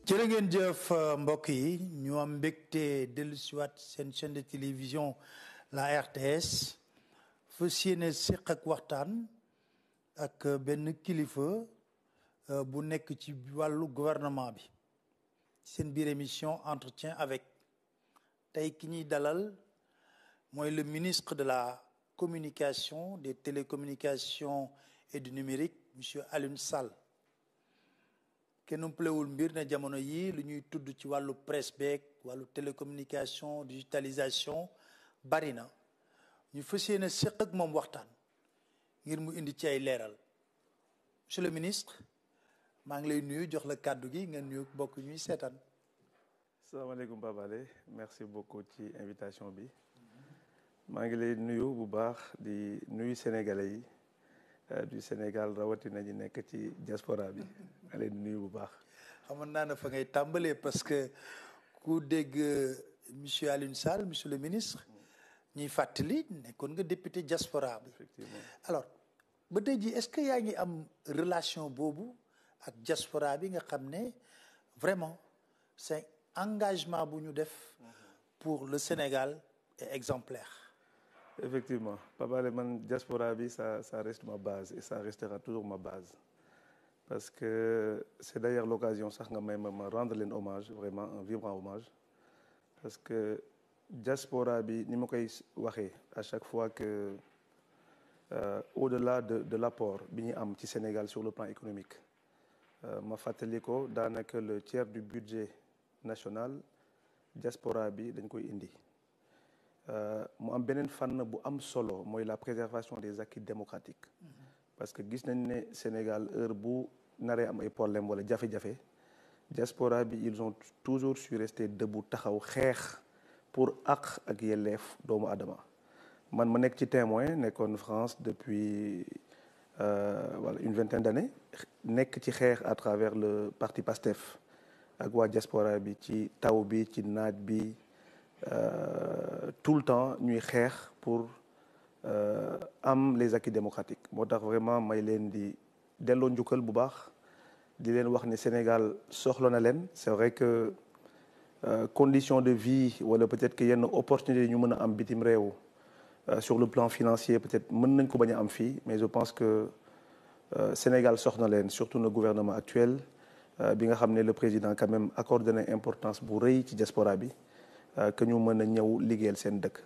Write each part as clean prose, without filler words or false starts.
jërë ngeen jëf mbokk yi ñu am mbégte dellusiwaat seen chaîne de télévision la RTS fas yéene séq ak waxtaan ak benn kilifa bu nekk ci wàllu gouvernement bi seen biir émission entretien avec tey ki ñuy dalal mooy le ministre de la communication des télécommunications et du numérique monsieur Alioune Sall. kenn umpalewul mbir ne jamono yi lu ñuy tudd ci wàllu presse beeg wàllu télécommunication digitalisation bari na ñu fas yéene séq ak moom waxtaan ngir mu indi ci ay leeral monsieur le ministre maa ngi lay nuyu jox la kàddu gi nga nuyu bokk ñuy seetaan. salaamaaleykum Pape Alé merci beaucoup ci invitation bi maa ngi lay nuyu bu baax di nuyu sénégalais yi du Sénégal rawatina ñi nekk ci diaspora bi maa leen di nuyu bu baax. xamoon naa ne fa ngay tàmbalee parce que ku dégg monsieur Alioune Sall monsieur le ministre ñuy fàttali nekkoon nga député diaspora bi. effectivement alors ba tey jii est-ce que yaa ngi am relation boobu ak diaspora bi nga xam ne vraiment c'est engagement bu ñu def pour le Sénégal est exemplaire. effectivement Pape Alé man diaspora bi ça reste ma base et ça restera toujours ma base parce que c'est d'ailleurs l'occasion sax nga may ma rendre leen hommage vraiment un vibrant hommage parce que diaspora bi ni ma koy waxee à chaque fois que au-delà de l'apport bi ñu am ci Sénégal sur le plan économique ma fàttali ko daanaka le tiers du budget national diaspora bi dañ koy indi mu am beneen fànn bu am solo mooy la préservation des acquis démocratiques parce que gis nañ ne Sénégal heure bu naree am ay problème wala jafe-jafe diaspora bi ils ont toujours su rester debout taxaw xeex pour àq ak yelleef doomu adama man ma nekk ci témoin nekkoon France depuis voilà une vingtaine d'années nekk ci xeex à travers le parti PASTEF ak waa diaspora bi ci taw bi ci naaj bi tout le temps ñuy xeex pour am les acquis démocratiques moo tax vraiment may leen di delloo njukkal bu baax di leen wax ne Sénégal soxla na leen c'est vrai que conditions de vie wala peut-être que yenn opportunités ñu mën a am bitim réew sur le plan financier peut-être mën nañ ko bañ a am fii mais je pense que Sénégal soxla na leen surtout le gouvernement actuel bi nga xam ne le président quand même accordé na importance bu rëy ci diaspora bi que ñu mën a ñëw liggéeyal seen dëkk.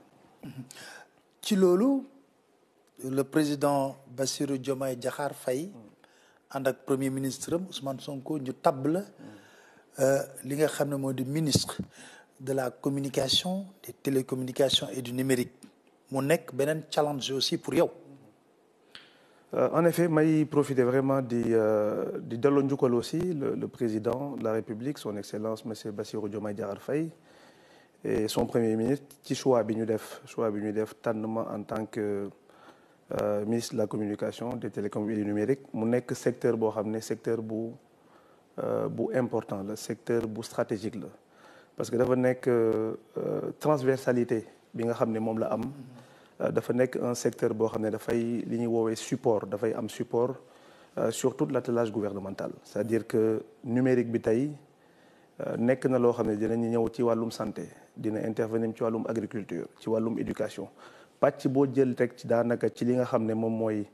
ci loolu le président Bassirou Diomaye Diakhar Faye ànd ak premier ministre am Ousmane Sonko ñu tabb la li nga xam ne moo di ministre de la communication des télécommunications et du numérique mu nekk beneen challenge aussi pour yow. En effet may profiter vraiment di delloo njukkal aussi le président de la République son excellence monsieur Bassirou Diomaye Diakhar Faye et son premier ministre ci choix bi ñu def tànn ma en tant que ministre de la communication des télécoms et du numérique mu nekk secteur boo xam ne secteur bu important la secteur bu stratégique la parce que dafa nekk transversalité bi nga xam ne moom la am dafa nekk un secteur boo xam ne dafay li ñuy woowee support dafay am support sur tout l'attelage gouvernemental c'est-à-dire que numérique bi tey nekk na loo xam ne dinañu ñëw ci wàllum santé dina intervenir ci wàllum agriculture ci wàllum éducation pàcc boo jël teg ci daanaka ci li nga xam ne moom mooy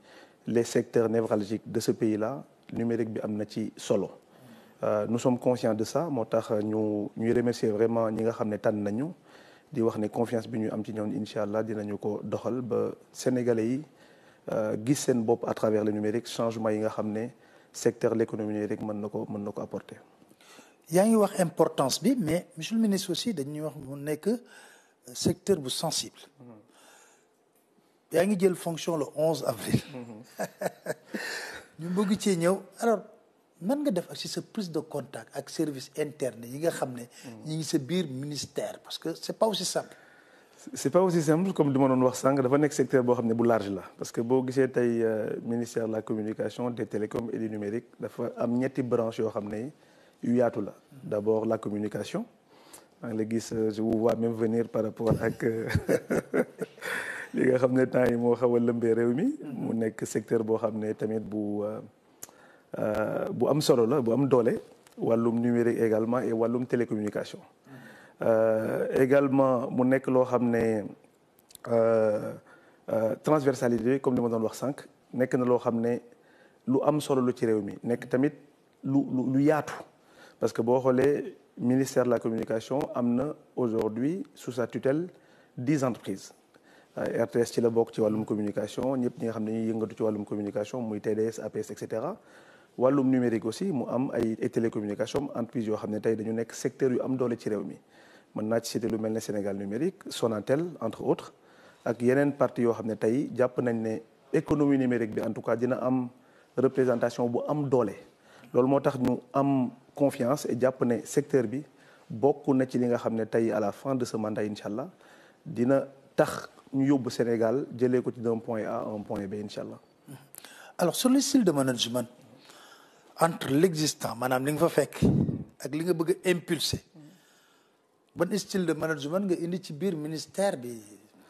les secteurs névralgiques de ce pays-là numérique bi am na ci solo nous sommes conscients de ça moo tax ñuy remercier vraiment ñi nga xam ne tànn nañu di wax ne confiance bi ñu am ci ñoom incha allah dinañu ko doxal ba sénégalais yi gis seen bopp à travers le numérique changement yi nga xam ne secteur l'économie numérique mën na ko apporter. yaa ngi wax importance bi mais monsieur le ministre aussi dañuy wax mu nekk secteur bu sensible. yaa ngi jël fonction le 11 avril. ñu bëgg cee ñëw alors nan nga def ak ci sa prise de contact ak service interne yi nga xam ne. ñi ngi sa biir ministère parce que c'est pas aussi simple. c'est pas aussi simple comme li ma doon wax sànq dafa nekk secteur boo xam ne bu large la parce que boo gisee tey ministère de la communication des télécoms et du numérique dafa am ñetti branches yoo xam ne. yu yaatu la d'abord la communication maa ngi la gis je vous vois même venir par rapport ak li nga xam ne temps yi moo xaw a lëmbee réew mi mu nekk secteur boo xam ne tamit bu am solo la bu am doole wàllum numérique également et wàllum télécommunication également mu nekk loo xam ne transversalité comme li ma doon wax sànq nekk na loo xam ne lu am solo lu ci réew mi nekk tamit lu yaatu parce que boo xoolee ministère de la communication am na aujourd'hui sous sa tutelle 10 entreprises RTS ci la bokk ci wàllum communication ñëpp ñi nga xam ne ñuy yëngatu ci wàllum communication muy TDS APS et cetera wàllum numérique aussi mu am ay télécommunication entreprises yoo xam ne tey dañu nekk secteur yu am doole ci réew mi mën naa ci citer lu mel ne Sénégal numérique Sonatel entre autres ak yeneen parties yoo xam ne tey jàpp nañ ne économie numérique bi en tout cas dina am représentation bu am doole loolu moo tax ñu am confiance et jàpp ne secteur bi bokk na ci li nga xam ne tey à la fin de ce mandat incha allah dina tax ñu yóbbu Sénégal jëlee ko ci d'un point A à un point B incha allah. alors sur le style de management entre l'existant maanaam li nga fa fekk ak li nga bëgg a impulser ban style de management nga indi ci biir ministère bi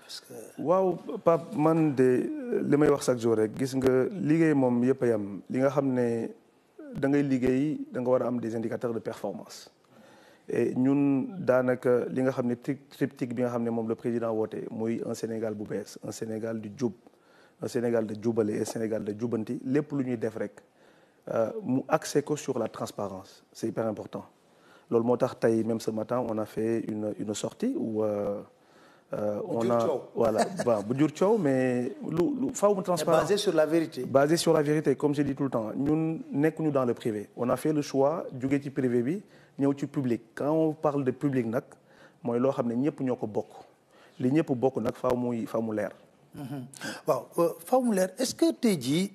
parce que. waaw Pape man de li may wax chaque jour rek gis nga liggéey moom yëpp a yam li nga xam ne da ngay liggéey da nga war a am des indicateurs de performance et ñun daanaka li nga xam ne triptyque bi nga xam ne moom le président woote muy un Sénégal bu bees un Sénégal du jub un Sénégal de jubale et un Sénégal de jubanti lépp lu ñuy def rek mu axé ko sur la transparence c'est hyper important loolu moo tax tey même ce matin on a fait une sortie où on a voilà waaw bu jur coow mais lu faaw mu transparent basé sur la vérité. basé sur la vérité comme je dis tout le temps ñun nekkuñu dans le privé on a fait le choix jóge ci privé bi ñëw ci public quand on parle de public nag mooy loo xam ne ñëpp ñoo ko bokk li ñëpp bokk nag faaw mu leer. waaw faaw mu leer est-ce que tey jii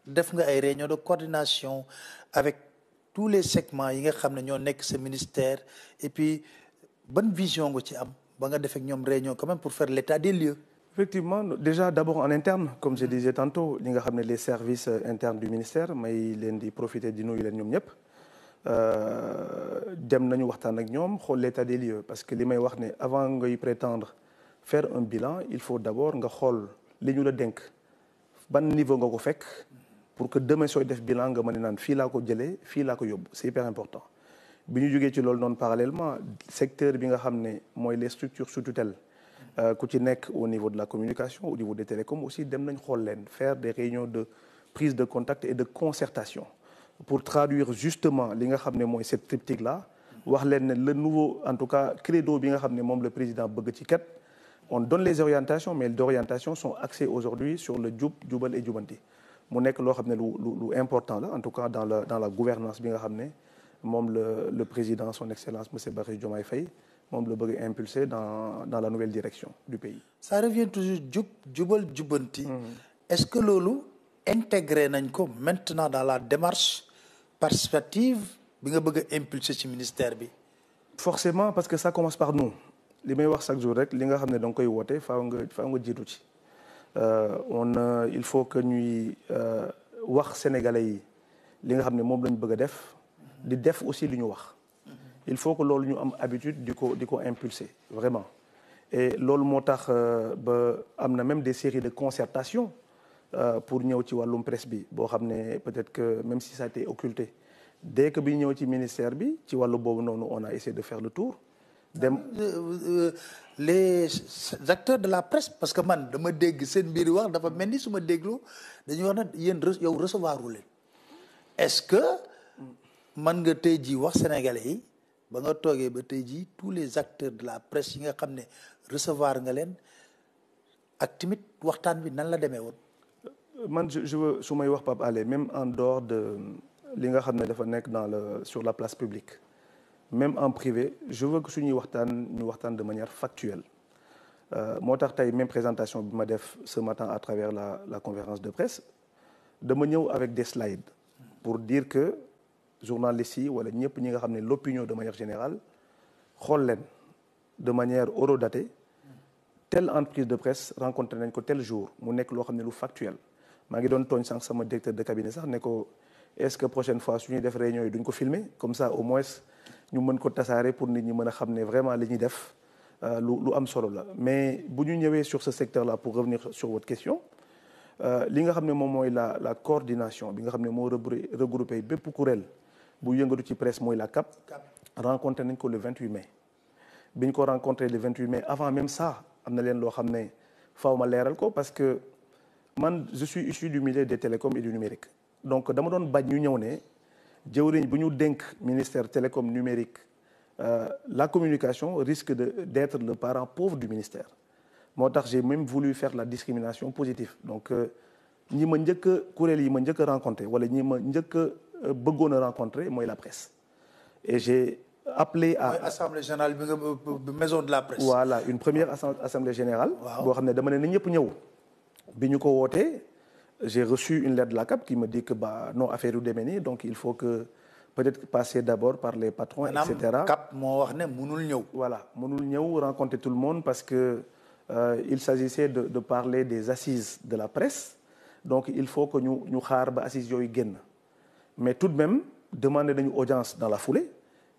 def nga ay réunion de coordination avec tous les segments yi nga xam ne ñoo nekk sa ministère et puis ban vision nga ci am ba nga def ak ñoom réunion quand même pour faire l'état des lieux. effectivement déjà d'abord en interne comme je disais tantôt li nga xam ne les services internes du ministère may leen di profiter di nuyu leen ñoom ñëpp dem nañu waxtaan ak ñoom xool l'état des lieux parce que li may wax ne avant ngay prétendre faire un bilan il faut d'abord nga xool li ñu la dénk ban niveau nga ko fekk pour que demain sooy def bilan nga mën a naan fii laa ko jëlee fii laa ko yóbbu c'est hyper important bi ñu jógee ci loolu noonu parallèlement secteur bi nga xam ne mooy les structures sous tutelle ku ci nekk au niveau de la communication au niveau des télécoms aussi dem nañ xool leen faire des réunions de prise de contact et de concertation pour traduire justement li nga xam ne mooy cette triptyque là wax leen ne le nouveau en tout cas credo bi nga xam ne moom le président bëgg ci kat on donne les orientations mais les orientations sont axées aujourd'hui sur le jub jubal et jubanti mu nekk loo xam ne lu important la en tout cas dans la gouvernance bi nga xam ne moom le président son excellence monsieur Bassirou Diomaye Faye moom la bëgg impulser dans la nouvelle direction du pays. ça revient toujours jubal jubanti. est-ce que loolu intégré nañ ko maintenant dans la démarche participative bi nga bëgg a impulser ci ministère bi. forcément parce que ça commence par nous li may wax chaque jour rek li nga xam ne da nga koy woote faaw nga jiitu ci il faut que ñuy wax sénégalais yi li nga xam ne moom lañ bëgg a def di def aussi li ñu wax il faut que loolu ñu am habitude di ko impulser vraiment et loolu moo tax ba am na même des séries de concertation pour ñëw ci wàllum presse bi boo xam ne peut-être que même si ça a été occulté dès que bi ñëw ci ministère bi ci wàllu boobu noonu on a essayé de faire le tour dem les acteurs de la presse parce que man dama dégg seen mbir wax dafa mel ni su ma déglu dañuy wax ne yéen yow recevoir wu leen est-ce que man nga tey jii wax sénégalais yi ba nga toogee ba tey jii tous les acteurs de la presse yi nga xam ne recevoir nga leen ak tamit waxtaan bi nan la demee woon. man je veux su may wax Pape Alé même en dehors de li nga xam ne dafa nekk sur la place publique même en privé je veux que suñuy ñu waxtaan de manière factuelle moo tax tey même présentation bi ma def ce matin à travers la conférence de presse dama ñëw avec des slides pour dire que journalistes yi wala ñëpp ñi nga xam ne l'opinion de manière générale xool leen de manière horodatée telle entreprise de presse rencontré nañ ko tel jour mu nekk loo xam ne lu factuel maa ngi doon tooñ sànq sama directeur de cabinet sax ne ko est-ce que prochaine fois su ñuy def réunion yi duñ ko filmer comme ça au moins ñu mën ko tasaare pour nit ñi mën a xam ne vraiment li ñuy def lu am solo la mais bu ñu ñëwee sur ce secteur là pour revenir sur votre question li nga xam ne moom mooy la coordination bi nga xam ne moo regroupé bépp kuréel bu yëngatu ci presse mooy la CAP. rencontré nañ ko le 28 mai. bi ñu ko rencontré le 28 mai avant même ça am na leen loo xam ne faaw ma leeral ko parce que man je suis issu du milieu des télécoms et du numérique. donc dama doon bañ ñu ñëw ne jëwriñ bu ñu dénk ministère télécom numérique la communication risque d'être le parent pauvre du ministère. moo tax j'ai même voulu faire la discrimination positive donc ñi ma njëkk a kuréel yi ma njëkk a rencontré wala ñi ma njëkk a bëggoon a rencontré mooy la presse et j'ai appelé à assemblée générale bi nga maison de la presse. voilà une première assemblée générale. boo xam ne dama ne na ñëpp ñëw. bi ñu ko wootee j'ai reçu une lettre de la CAP qui me dit que non affaire yu demee nii donc il faut que peut-être passer d'abord par les patrons. et cetera CAP moo wax ne mënul ñëw. voilà mënul ñëw rencontrer tout le monde parce que il s'agissait de parler des assises de la presse donc il faut que ñu xaar ba assises yooyu génn mais tout de même demandé nañu audience dans la foulée.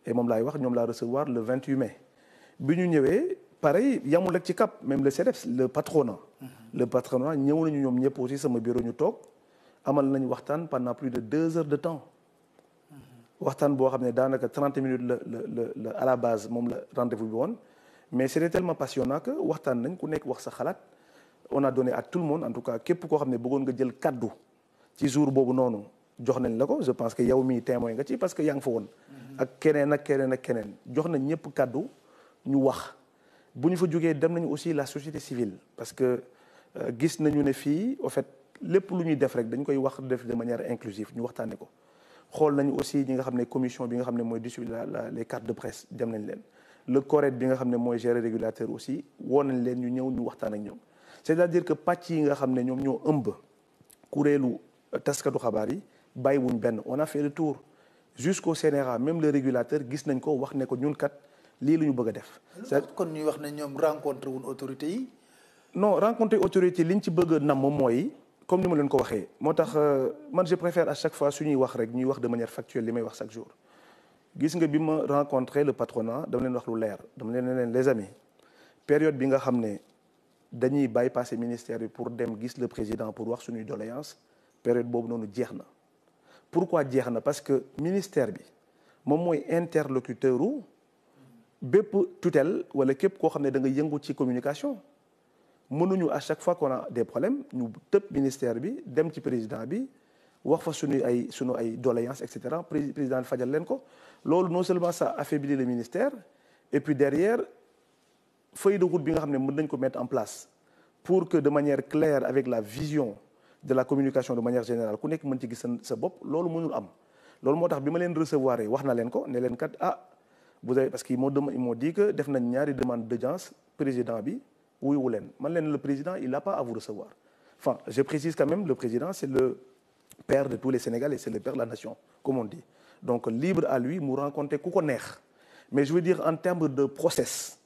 et moom laay wax ñoom laa recevoir le 28 mai bi ñu ñëwee pareil yamul rek ci CAP même le CDEPS le patronat ñëw nañu ñoom ñëpp aussi sama bureau ñu toog amal nañu waxtaan pendant plus de 2 heures de temps waxtaan boo xam ne daanaka 30 minutes la à la base moom la rendez-vous bi woon mais c'était tellement passionnant que waxtaan nañ ku nekk wax sa xalaat on a donné à tout le monde en tout cas képp koo xam ne bëggoon nga jël kaddu ci jour boobu noonu jox nañ la ko je pense que yow mii témoin nga ci parce que yaa ngi fa woon. ak keneen ak keneen ak keneen jox nañ ñëpp kaddu ñu wax bu ñu fa jógee dem nañu aussi la société civile parce que gis nañu ne fii au fait lépp lu ñuy def rek dañ koy wax def de manière inclusive ñu waxtaanee ko. xool nañu aussi ñi nga xam ne commission bi nga xam ne mooy distribuer les cartes de presse dem nañ leen le CORED bi nga xam ne mooy gérer régulateur aussi woo nañ leen ñu ñëw ñu waxtaan ak ñoom c'est-à-dire que pàcc yi nga xam ne ñoom ñoo ëmb kuréelu taskatu xabaar yi bàyyiwuñ benn on a fait le tour jusqu'au CNRA même le régulateur gis nañ ko wax ne ko ñun kat lii la ñu bëgg a def. kon ñuy wax ne ñoom rencontré wuñ autorités yi. non rencontré autorités liñ ci bëgg a nam moom mooy. comme ni ma leen ko waxee moo tax man je préfère à chaque fois su ñuy wax rek ñuy wax de manière factuelle li may wax chaque jour gis nga bi ma rencontré le patronat dama leen wax lu leer dama leen les amis période bi nga xam ne dañuy bypasser ministère bi pour dem gis le président pour wax suñuy doléance période boobu noonu jeex na. pourquoi jeex na parce que ministère bi moom mooy interlocuteur u bépp tutelle wala képp koo xam ne da nga yëngu ci communication. mënuñu à chaque fois qu'on a des problèmes ñu tëb ministère bi dem ci président bi wax fa sunu ay doléances et cetera président fajal leen ko loolu non seulement ça affaiblit le ministère et puis derrière feuille de route bi nga xam ne mën nañ ko mettre en place pour que de manière claire avec la vision de la communication de manière générale ku nekk mën ci gis sa bopp loolu mënul am. loolu moo tax bi ma leen recevoir wax na leen ko ne leen kat vous avez parce que ils m'ont dit que def nañ ñaari demande d'audience président bi. wuyu leen man leen le président il n'a pas à vous recevoir enfin je précise quand même le président c'est le père de tous les Sénégalais c'est le père de la nation comme on dit donc libre à lui mu rencontrer ku ko neex mais je veux dire en termes de process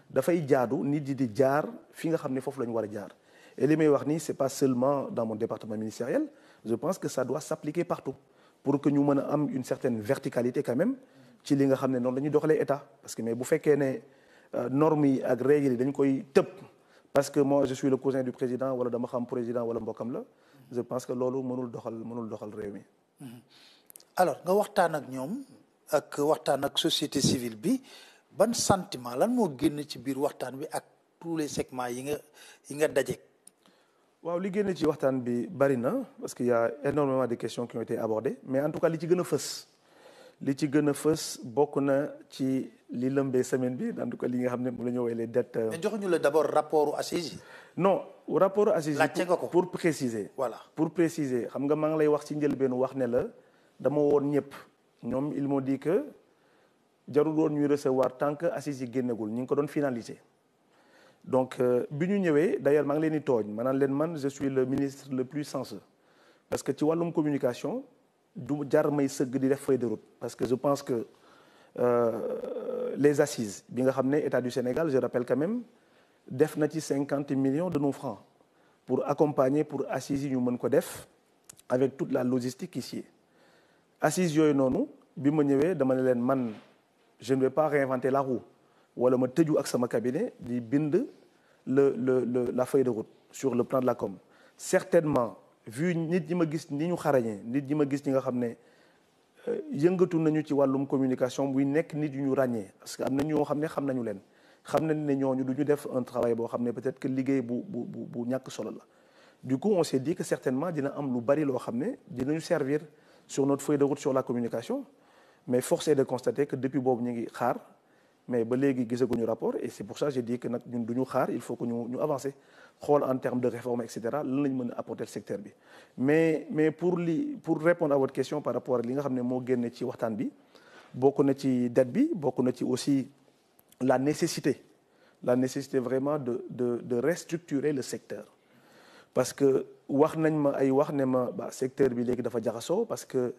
dafay jaadu nit yi di jaar fi nga xam ne foofu la ñu war a jaar et li may wax nii c'est pas seulement dans mon département ministériel je pense que ça doit s'appliquer partout pour que ñu mën a am une certaine verticalité quand même ci li nga xam ne noonu la ñuy doxalee état parce que mais bu fekkee ne normes yi ak règles yi dañ koy tëb parce que moi je suis le cousin du président wala dama xam président wala mbokkam la je pense que loolu mënul doxal réew mi. alors nga waxtaan ak ñoom ak waxtaan ak société civile bi ban sentiment lan moo génn ci biir waxtaan bi ak tous les segments yi nga daje. waaw li génn ci waxtaan bi bari na parce qu'il y a énormément de questions qui ont été abordées mais en tout cas li ci gën a fës bokk na ci li lëmbee semaine bi en tout cas li nga xam ne mu la ñu woowee les dettes. mais joxuñu la d'abord rapport assises yi. non rapport assises laajte nga ko pour préciser. voilà pour préciser xam nga maa ngi lay wax ci njëlbeenu wax ne la dama woon ñëpp ñoom ils m'ont dit que jarul woon ñuy recevoir tant que assises yi génnagul ñu ngi ko doon finaliser. donc bi ñu ñëwee d'ailleurs maa ngi leen di tooñ maanaam leen man je suis le ministre le plus censé parce que ci wàllum communication. du jar may sëgg di def feuille de route parce que je pense que les assises bi nga xam ne État du Sénégal je rappelle quand même def na ci 50 millions de nos francs pour accompagner pour assises yi ñu mën ko def avec toute la logistique ici assises yooyu noonu bi ma ñëwee dama ne leen man je ne vais pas réinventer la roue wala ma tëju ak sama cabinet di bind la feuille de route sur le plan de la com certainement vu nit ñi ma gis ni ñu xarañee nit ñi ma gis ñi nga xam ne yëngatu nañu ci wàllum communication buy nekk nit yu ñu ràññee parce que am na ñoo xam ne xam nañu leen xam nañ ne ñooñu du ñu def un travail boo xam ne peut-être que liggéey bu ñàkk solo la. Du coup on s'est dit que certainement dina am lu bari loo xam ne dinañu servir sur notre feuille de route sur la communication mais force est de constater que depuis boobu ñu ngi xaar mais ba léegi gisaguñu rapport et c'est pour ça j'ai dit que nag ñun du ñu xaar il faut que ñu avancer xool en termes de réforme et cetera lan lañ mën a apporter le secteur bi. mais pour répondre à votre question par rapport ak li nga xam ne moo génne ci waxtaan bi bokk na ci dette bi bokk na ci aussi la nécessité vraiment de restructurer le secteur. Parce que wax nañ ma ay wax ne ma secteur bi léegi dafa jaxasoo parce que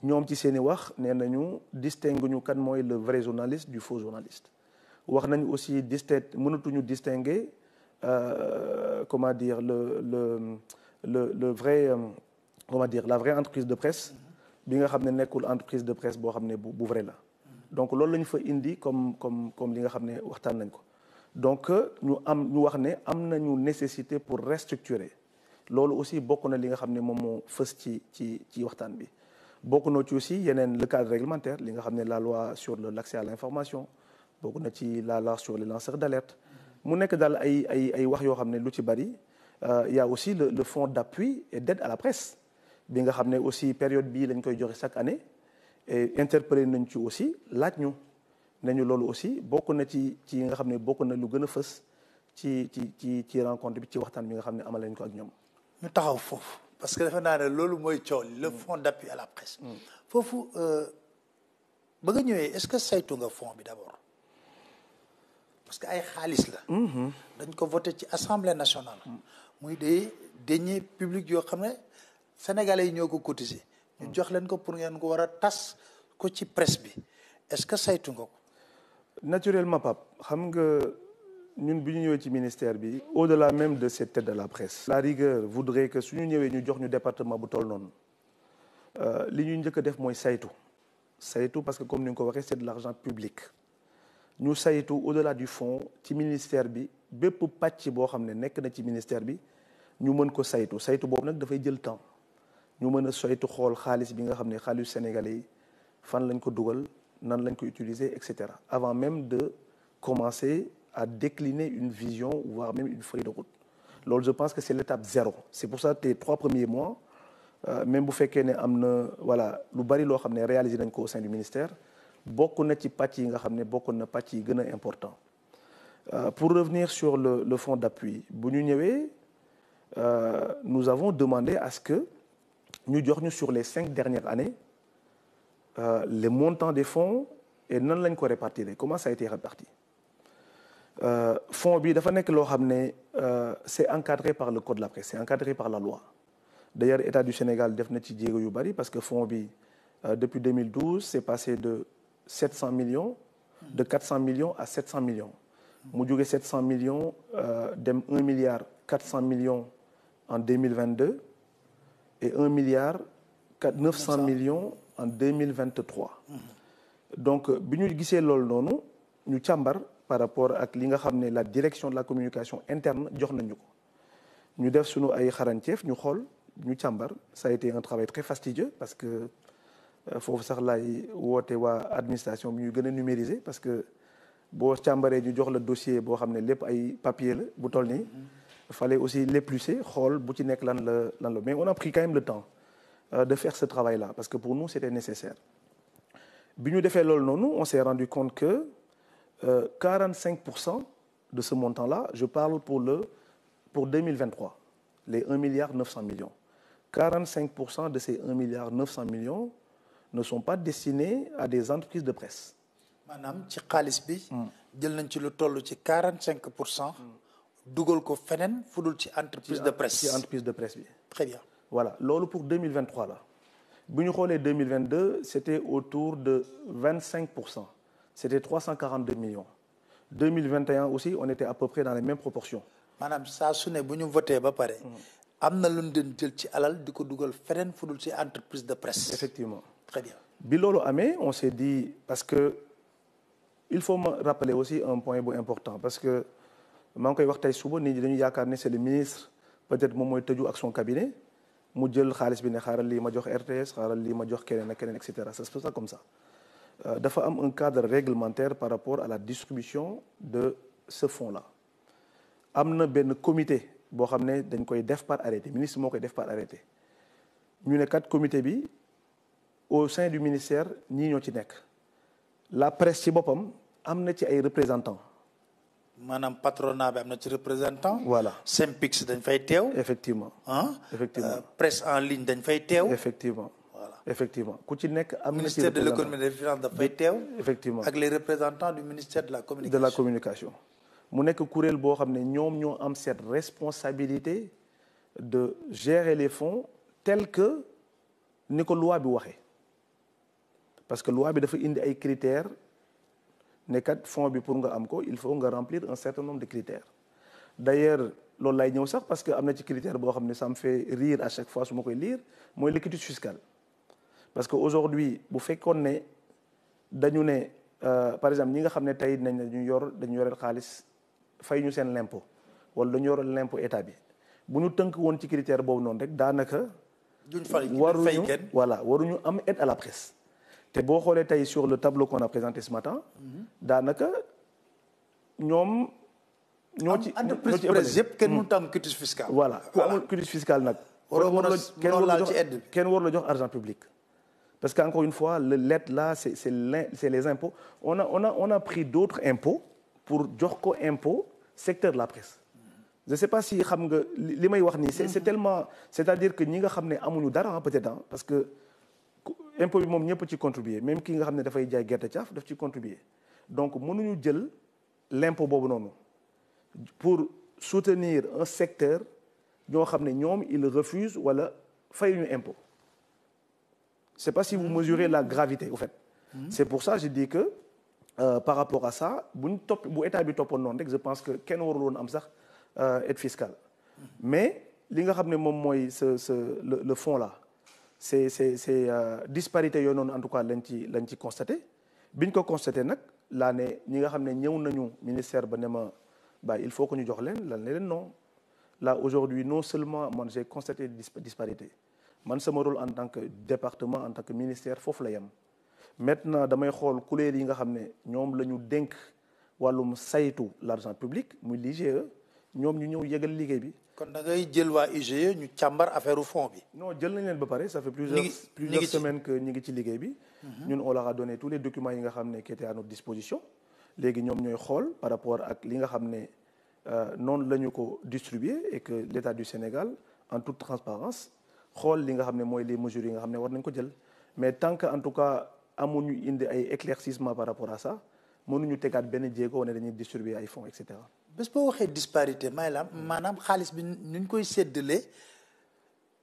ñoom ci seeni wax nee nañu distingue ñu kan mooy le vrai journaliste du faux journaliste. wax nañu aussi mënatuñu distinguer comment dire le vrai comment dire la vraie entreprise de presse bi nga xam ne nekkul entreprise de presse boo xam ne bu vrai la. donc loolu la ñu fa indi comme li nga xam ne waxtaan nañ ko. donc ñu wax ne am nañu nécessité pour restructurer loolu aussi bokk na li nga xam ne moom moo fës ci waxtaan bi bokk na ci aussi yeneen le cadre réglementaire li nga xam ne la loi sur l'accès à l'information bokk na ci la loi sur les lanceurs d'alerte mu nekk daal ay wax yoo xam ne lu ci bari il y a aussi le fonds d'appui et d'aide à la presse bi nga xam ne aussi période bii lañ koy joxe chaque année et interpellé nañ ci aussi laaj ñu nañu loolu aussi bokk na ci nga xam ne bokk na lu gën a fës ci rencontre bi ci waxtaan bi nga xam ne amal nañ ko ak ñoom. ñu taxaw foofu parce que defe naa ne loolu mooy coow li le fonds d'appui à la presse. foofu ba nga ñëwee est-ce que saytu nga fonds bi d'abord parce que ay xaalis la. dañ ko voté ci assemblée nationale. muy des deniers publics yoo xam ne sénégalais yi ñoo ko cotisé. ñu jox leen ko pour ngeen ko war a tas ko ci presse bi est-ce que saytu nga ko. naturellement Pape xam nga ñun bi ñu ñëwee ci ministère bi au-delà même de cette aide à la presse la rigueur voudrait que suñu ñëwee ñu jox ñu département bu toll noonu li ñuy njëkk a def mooy saytu parce que comme ni nga ko waxee c'est de l'argent public ñu saytu au-delà du fond ci ministère bi bépp pàcc boo xam ne nekk na ci ministère bi ñu mën ko saytu boobu nag dafay jël temps ñu mën a saytu xool xaalis bi nga xam ne xaalis sénégalais yi fan lañ ko dugal nan lañ ko utiliser et cetera avant même de commencer à décliner une vision voire même une feuille de route loolu je pense que c'est l'étape 0 c'est pour ça tes 3 premiers mois même bu fekkee ne am na voilà lu bari loo xam ne réalisé nañ ko au sein du ministère bokk na ci pàcc yi nga xam ne bokk na pàcc yi gën a important pour revenir sur le fonds d'appui bu ñu ñëwee nous avons demandé à ce que ñu jox ñu sur les 5 dernières années les montants des fonds et nan lañ ko répartir comment ça a été réparti fonds bi dafa nekk loo xam ne c'est encadré par le code de la presse c'est encadré par la loi d'ailleurs État du Sénégal def na ci jéego yu bari parce que fonds bi depuis 2012 c'est passé de 700 millions de 400 millions à 700 millions mu jóge 700 millions dem 1 milliard 400 millions en 2022 et 1 milliard 900 millions en 2023 donc bi ñu gisee loolu noonu ñu càmbar par rapport ak li nga xam ne la direction de la communication interne jox nañu ko ñu def suñu ay xarañteef ñu xool ñu càmbar ça a été un travail très fastidieux parce que foofu sax laay woote waa administration bi ñuy gën a numériser parce que boo càmbaree ñu jox la dossier boo xam ne lépp ay papier la bu toll nii fallait aussi l'éplucher xool bu ci nekk lan la mais on a pris quand même le temps de faire ce travail-là parce que pour nous c'était nécessaire bi ñu defee loolu noonu on s'est rendu compte que 45% de ce montant-là je parle pour 2023 les 1 milliard 900 millions 45% de ces 1 milliard 900 millions ne sont pas destinés à des entreprises de presse. maanaam ci xaalis bi. jël nañ ci lu toll ci 45%. dugal ko feneen fudul ci entreprise de presse. ci entreprise de presse bi. très bien. voilà loolu pour 2023 la bu ñu xoolee 2022 c'était autour de 25%. C'était 342 millions. 2021 aussi on était à peu près dans les mêmes proportions. maanaam saa su ne bu ñu voté ba pare. am na lu ñu doon jël ci alal di ko dugal feneen fu dul ci entreprise de presse. effectivement très bien. bi loolu amee on s'est dit parce que il faut me rappeler aussi un point bu important parce que maa ngi koy wax tey suba nit ñi dañu yaakaar ne c'est le ministre peut-être moom mooy tëju ak son cabinet mu jël xaalis bi ne xaaral lii ma jox RTS xaaral lii ma jox keneen ak keneen et cetera ça se passe comme ça dafa am un cadre réglementaire par rapport à la distribution de ce fonds-là am na benn comité boo xam ne dañ koy def par arrêté ministre moo koy def par arrêté ñu ne kat comité bi au sein du ministère ñii ñoo ci nekk la presse ci boppam am na ci ay représentants. maanaam patronat bi am na ci représentant. voilà Synpics dañ fay teew. effectivement effectivement presse en ligne dañ fay teew. effectivement voilà effectivement ku ci nekk am na ci ministère de l'économie et des finances dafay teew. effectivement ak les représentants du ministère de la communication. de la communication mu nekk kuréel boo xam ne ñoom ñoo am cette responsabilité de gérer les fonds tel que ni ko loi bi waxee parce que loi bi dafa indi ay critères. ne kat fonds bi pour nga am ko il faut nga remplir un certain nombre de critères d'ailleurs loolu lay ñëw sax parce que am na ci critère boo xam ne ça me fait rire à chaque fois su ma koy lire mooy le quitus fiscal parce que aujourd'hui bu fekkoon ne dañu ne par exemple ñi nga xam ne tey nañ dañu yoreel xaalis fay ñu seen l'impôt wala dañu yoreel l'impôt état bi bu ñu tënk woon ci critère boobu noonu rek daanaka waruñu am aide à la presse te boo xoolee tey sur le tableau qu'on a présenté ce matin daanaka ñoom ñoo ci entreprise presse yëpp kenn mënut a am quitus fiscal. voilà ku amul quitus fiscal nag kenn waru la jox argent public parce que encore une fois l'aide là c'est les impôts on a pris d'autres impôts pour jox ko impôt secteur de la presse je sais pas si xam nga li may wax nii c'est tellement c'est-à-dire que ñi nga xam ne amuñu dara peut-être parce que impôt bi moom ñëpp ci contribuer même ki nga xam ne dafay jaay gerte caaf daf ci contribuer donc mënuñu jël l'impôt boobu noonu pour soutenir un secteur ñoo xam ne ñoom il refuse wala fayuñu impôt c'est pas si vous mesurez la gravité au fait c'est pour ça je dis que par rapport à ça bu état bi toppoon noonu rek je pense que kenn warul woon am sax aide fiscale mais li nga xam ne moom mooy le fonds là c'est disparité yooyu noonu en tout cas lañ ci constaté biñ ko constaté nag laa ne ñi nga xam ne ñëw nañu ministère ba ne ma il faut que ñu jox leen lan ne leen non là aujourd'hui non seulement man j'ai constaté disparité man sama rôle en tant que département en tant que ministère foofu la yem maintenant damay xool kuréel yi nga xam ne ñoom la ñu dénk wàllum saytu l'argent public muy l'IGE ñoom ñu ñëw yëgal liggéey bi. kon da ngay jël waa IGE ñu càmbar affaire fond bi. non jël nañ leen ba pare ça fait plusieurs semaines que ñu ngi ci liggéey bi. ñun on leur a donné tous les documents yi nga xam ne qui étaient à notre disposition. léegi ñoom ñooy xool par rapport ak li nga xam ne noonu la ñu ko distribuer et que l'État du Sénégal en toute transparence xool li nga xam ne mooy les mesures yi nga xam ne war nañ ko jël mais tant que en tout cas amuñu indi ay éclaircissement par rapport à ça mënuñu tegaat benn jéego ne dañuy distribuer ay fonds et cetera. bés boo waxee disparité maanaam xaalis bi ni ñu koy séddalee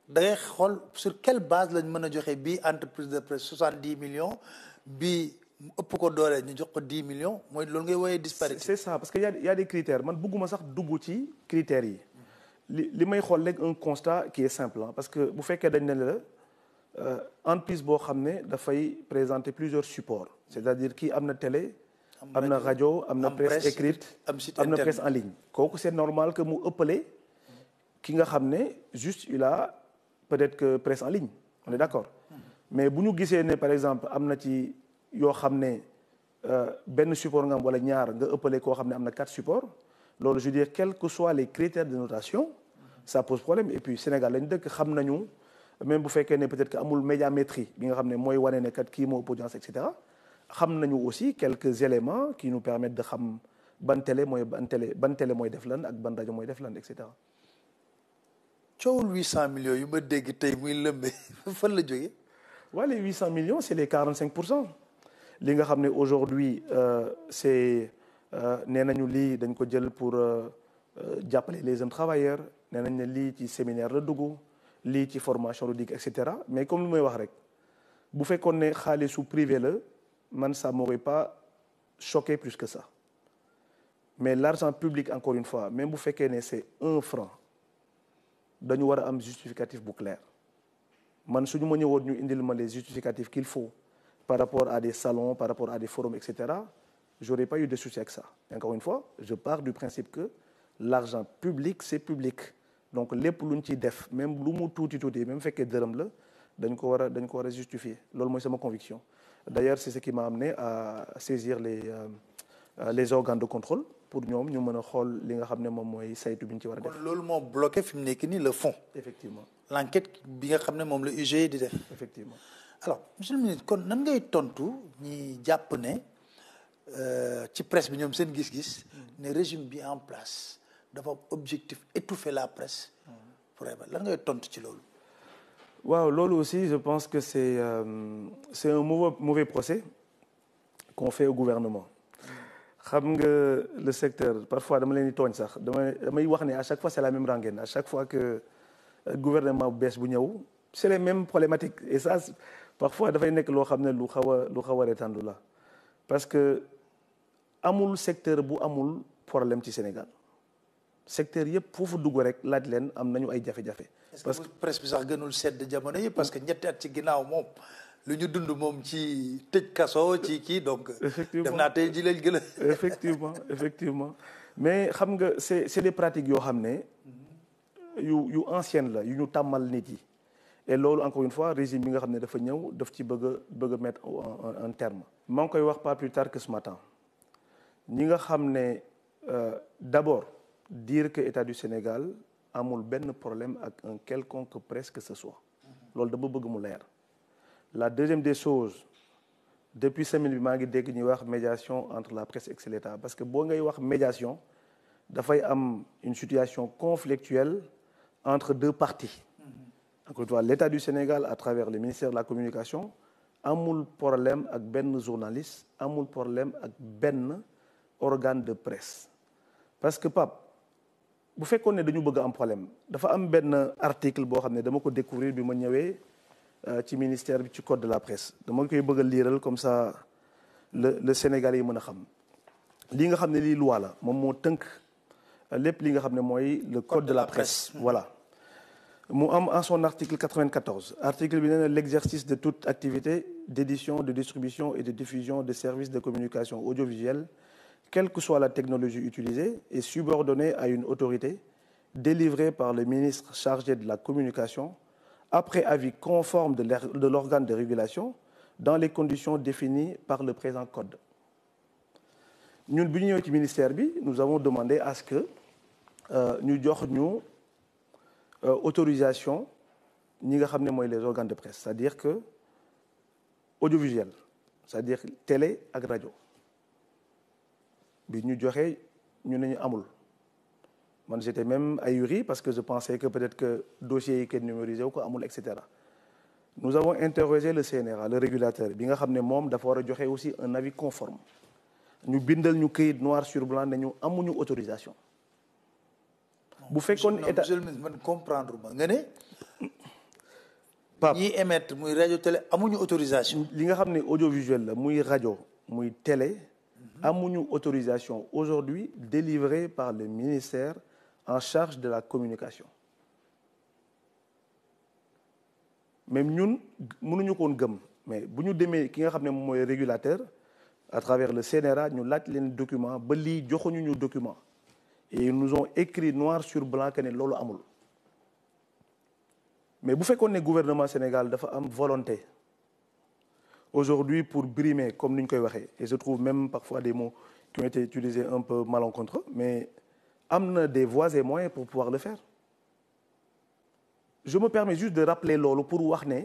da ngay xool sur quelle base lañ mën a joxe bii entreprise de presse 70 millions bii mu ëpp ko doole ñu jox ko 10 millions mooy loolu ngay woowee disparité. c'est ça parce que y a des critères man bëgguma sax dugg ci critères yi li may xool rek un constat qui est simple parce que bu fekkee dañ ne la entreprise boo xam ne dafay présenter plusieurs supports c'est-à-dire kii am na télé. am na rajo am na presse écrite am na presse en ligne kooku c'est normal que mu ëppale ki nga xam ne juste il a peut-être que presse en ligne on est d'accord mais bu ñu gisee ne par exemple am na ci yoo xam ne benn support nga am wala ñaar nga ëppale koo xam ne am na 4 supports loolu je veux dire quels que soient les critères de notation ça pose problème et puis Sénégal lañ dëkk xam nañu même bu fekkee ne peut-être que amul médiamétrie bi nga xam ne mooy wane ne kat kii moo ëpp audience et cetera xam nañu aussi quelques éléments qui nous permettent de xam ban télé mooy def lan ak ban rajo mooy def lan et cetera. coowul 800 millions yu ma dégg tey muy lëmbe fan la jógee. waaw les 800 millions c'est les 45% li nga xam ne aujourd'hui c'est nee nañu lii dañ ko jël pour jàppale les jeunes travailleurs nee nañ ne lii ci séminaire la dugg lii ci formation ludique et cetera mais comme lu may wax rek bu fekkoon ne xaalisu privé la. man ça m'aurait pas choqué plus que ça mais l'argent public encore une fois même bu fekkee ne c'est 1 franc dañu war a am justificatif bu clair man suñu ma ñëwoon ñu indil ma les justificatifs qu'il faut par rapport à des salons par rapport à des forums et cetera j'aurais pas eu de souci avec ça encore une fois je pars du principe que l'argent public c'est public donc lépp luñ ciy def même lu mu tuuti même fekkee dërëm la dañ ko war a justifier loolu mooy sama conviction d'ailleurs c'est ce qui m'a amené à saisir les organes de contrôle pour ñoom ñu mën a xool li nga xam ne moom mooy saytu bi ñu ci war a def. kon loolu moo bloqué fi mu nekk nii le fond. effectivement l'enquête bi nga xam ne moom la UG di def. effectivement alors monsieur le ministre kon nan ngay tontu ñi jàpp ne ci presse bi ñoom seen gis-gis ne régime bi en place dafa objectif étouffer la presse pour lan ngay tontu ci loolu. waaw loolu aussi je pense que c'est un mauvais procès qu'on fait au gouvernement. xam nga le secteur parfois dama leen di tooñ sax damay wax ne à chaque fois c'est la même rengaine à chaque fois que gouvernement bu bees bu ñëw c'est les mêmes problématiques et ça parfois dafay nekk loo xam ne lu xaw a retandu la parce que amul secteur bu amul problème ci Sénégal secteur yëpp foofu dugg rek laaj leen am nañu ay jafe-jafe. parce que presse bi sax gënul sedd jamono yi parce que ñetti at ci ginnaaw moom lu ñu dund moom ci tëj kaso ci kii donc. effectivement def naa tey ji lañ gën a. effectivement mais xam nga c'est des pratiques yoo xam ne yu anciennes la yu ñu tàmmal nit yi et loolu encore une fois régime bi nga xam ne dafa ñëw daf ci bëgg a mettre un terme. maa ngi koy wax pas plus tard que ce matin ñi nga xam ne d'abord dire que État du Sénégal amul benn problème ak un quelconque presse que ce soit loolu dama bëgg mu leer. La deuxième des choses depuis semaine bi maa ngi dégg ñuy wax médiation entre la presse et l'État parce que boo ngay wax médiation dafay am une situation conflictuelle entre deux parties. Encore une fois l'État du Sénégal à travers le ministère de la Communication amul problème ak benn journaliste amul problème ak benn organe de presse parce que Pape bu fekkoon ne dañu bëgg am problème dafa am benn article boo xam ne dama ko découvrir bi ma ñëwee ci ministère bi ci code de la presse dama koy bëgg a liiral comme ça le Sénégalais yi mën a xam li nga xam ne lii loi la moom moo tënk lépp li nga xam ne mooy le code de la presse voilà mu am en son article 94 article bi nee na l'exercice de toute activité d'édition de distribution et de diffusion de services de communication audiovisuelle quelle que soit la technologie utilisée est subordonnée à une autorité délivrée par le ministre chargé de la communication après avis conforme de l'organe de régulation dans les conditions définies par le présent code. ñun bi ñu ñëwee ci ministère bi nous avons demandé à ce que ñu jox ñu autorisation ñi nga xam ne mooy les organes de presse c'est-à-dire que audiovisuel c'est-à-dire télé ak rajo bi ñu joxe ñu ne ñu amul man j'étais même ahuri parce que je pensais que peut-être que dossiers yi kenn numérisé wu ko amul et cetera nous avons interrogé le CNRA le régulateur bi nga xam ne moom dafa war a joxe aussi un avis conforme ñu bindal ñu këyit noir sur blanc ne ñu amuñu autorisation. bu fekkoon état monsieur le ministre man comprendre ma nga ne. Pape ñiy émettre muy rajo télé amuñu autorisation. li nga xam ne audiovisuel la muy rajo muy télé. amuñu autorisation aujourd'hui délivrée par le ministère en charge de la communication même ñun mënuñu ko woon gëm mais bu ñu demee ki nga xam ne moom mooy régulateur à travers le CNRA ñu laaj leen document ba lii joxuñu ñu document et ils nous ont écrit noir sur blanc que ne loolu amul mais bu fekkoon ne gouvernement Sénégal dafa am volonté aujourd'hui pour brimer comme ni ñu koy waxee et je trouve même parfois des mots qui ont été utilisés un peu malencontreux mais am na des voies et moyens pour pouvoir le faire je me permets juste de rappeler loolu pour wax ne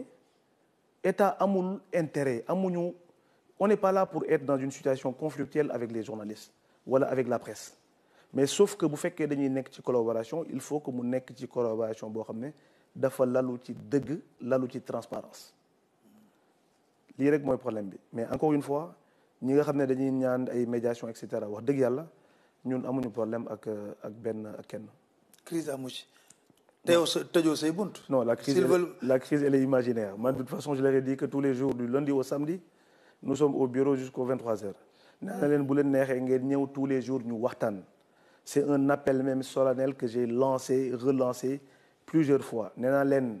état amul intérêt amuñu on n'est pas là pour être dans une situation conflictuelle avec les journalistes wala avec la presse mais sauf que bu fekkee dañuy nekk ci collaboration il faut que mu nekk ci collaboration boo xam ne dafa lalu ci dëgg lalu ci transparence lii rek mooy problème bi mais encore une fois ñi nga xam ne dañuy ñaan ay médiation et cetera wax dëgg yàlla ñun amuñu problème ak kenn. crise amu ci. tëjoo say bunt. non la crise elle est imaginaire man de toute façon je leur ai dit que tous les jours du lundi au samedi nous sommes au bureau jusqu'aux 23h. nee na leen bu leen neexee ngeen ñëw tous les jours ñu waxtaan. c'est un appel même solennel que j'ai relancé plusieurs fois nee naa leen.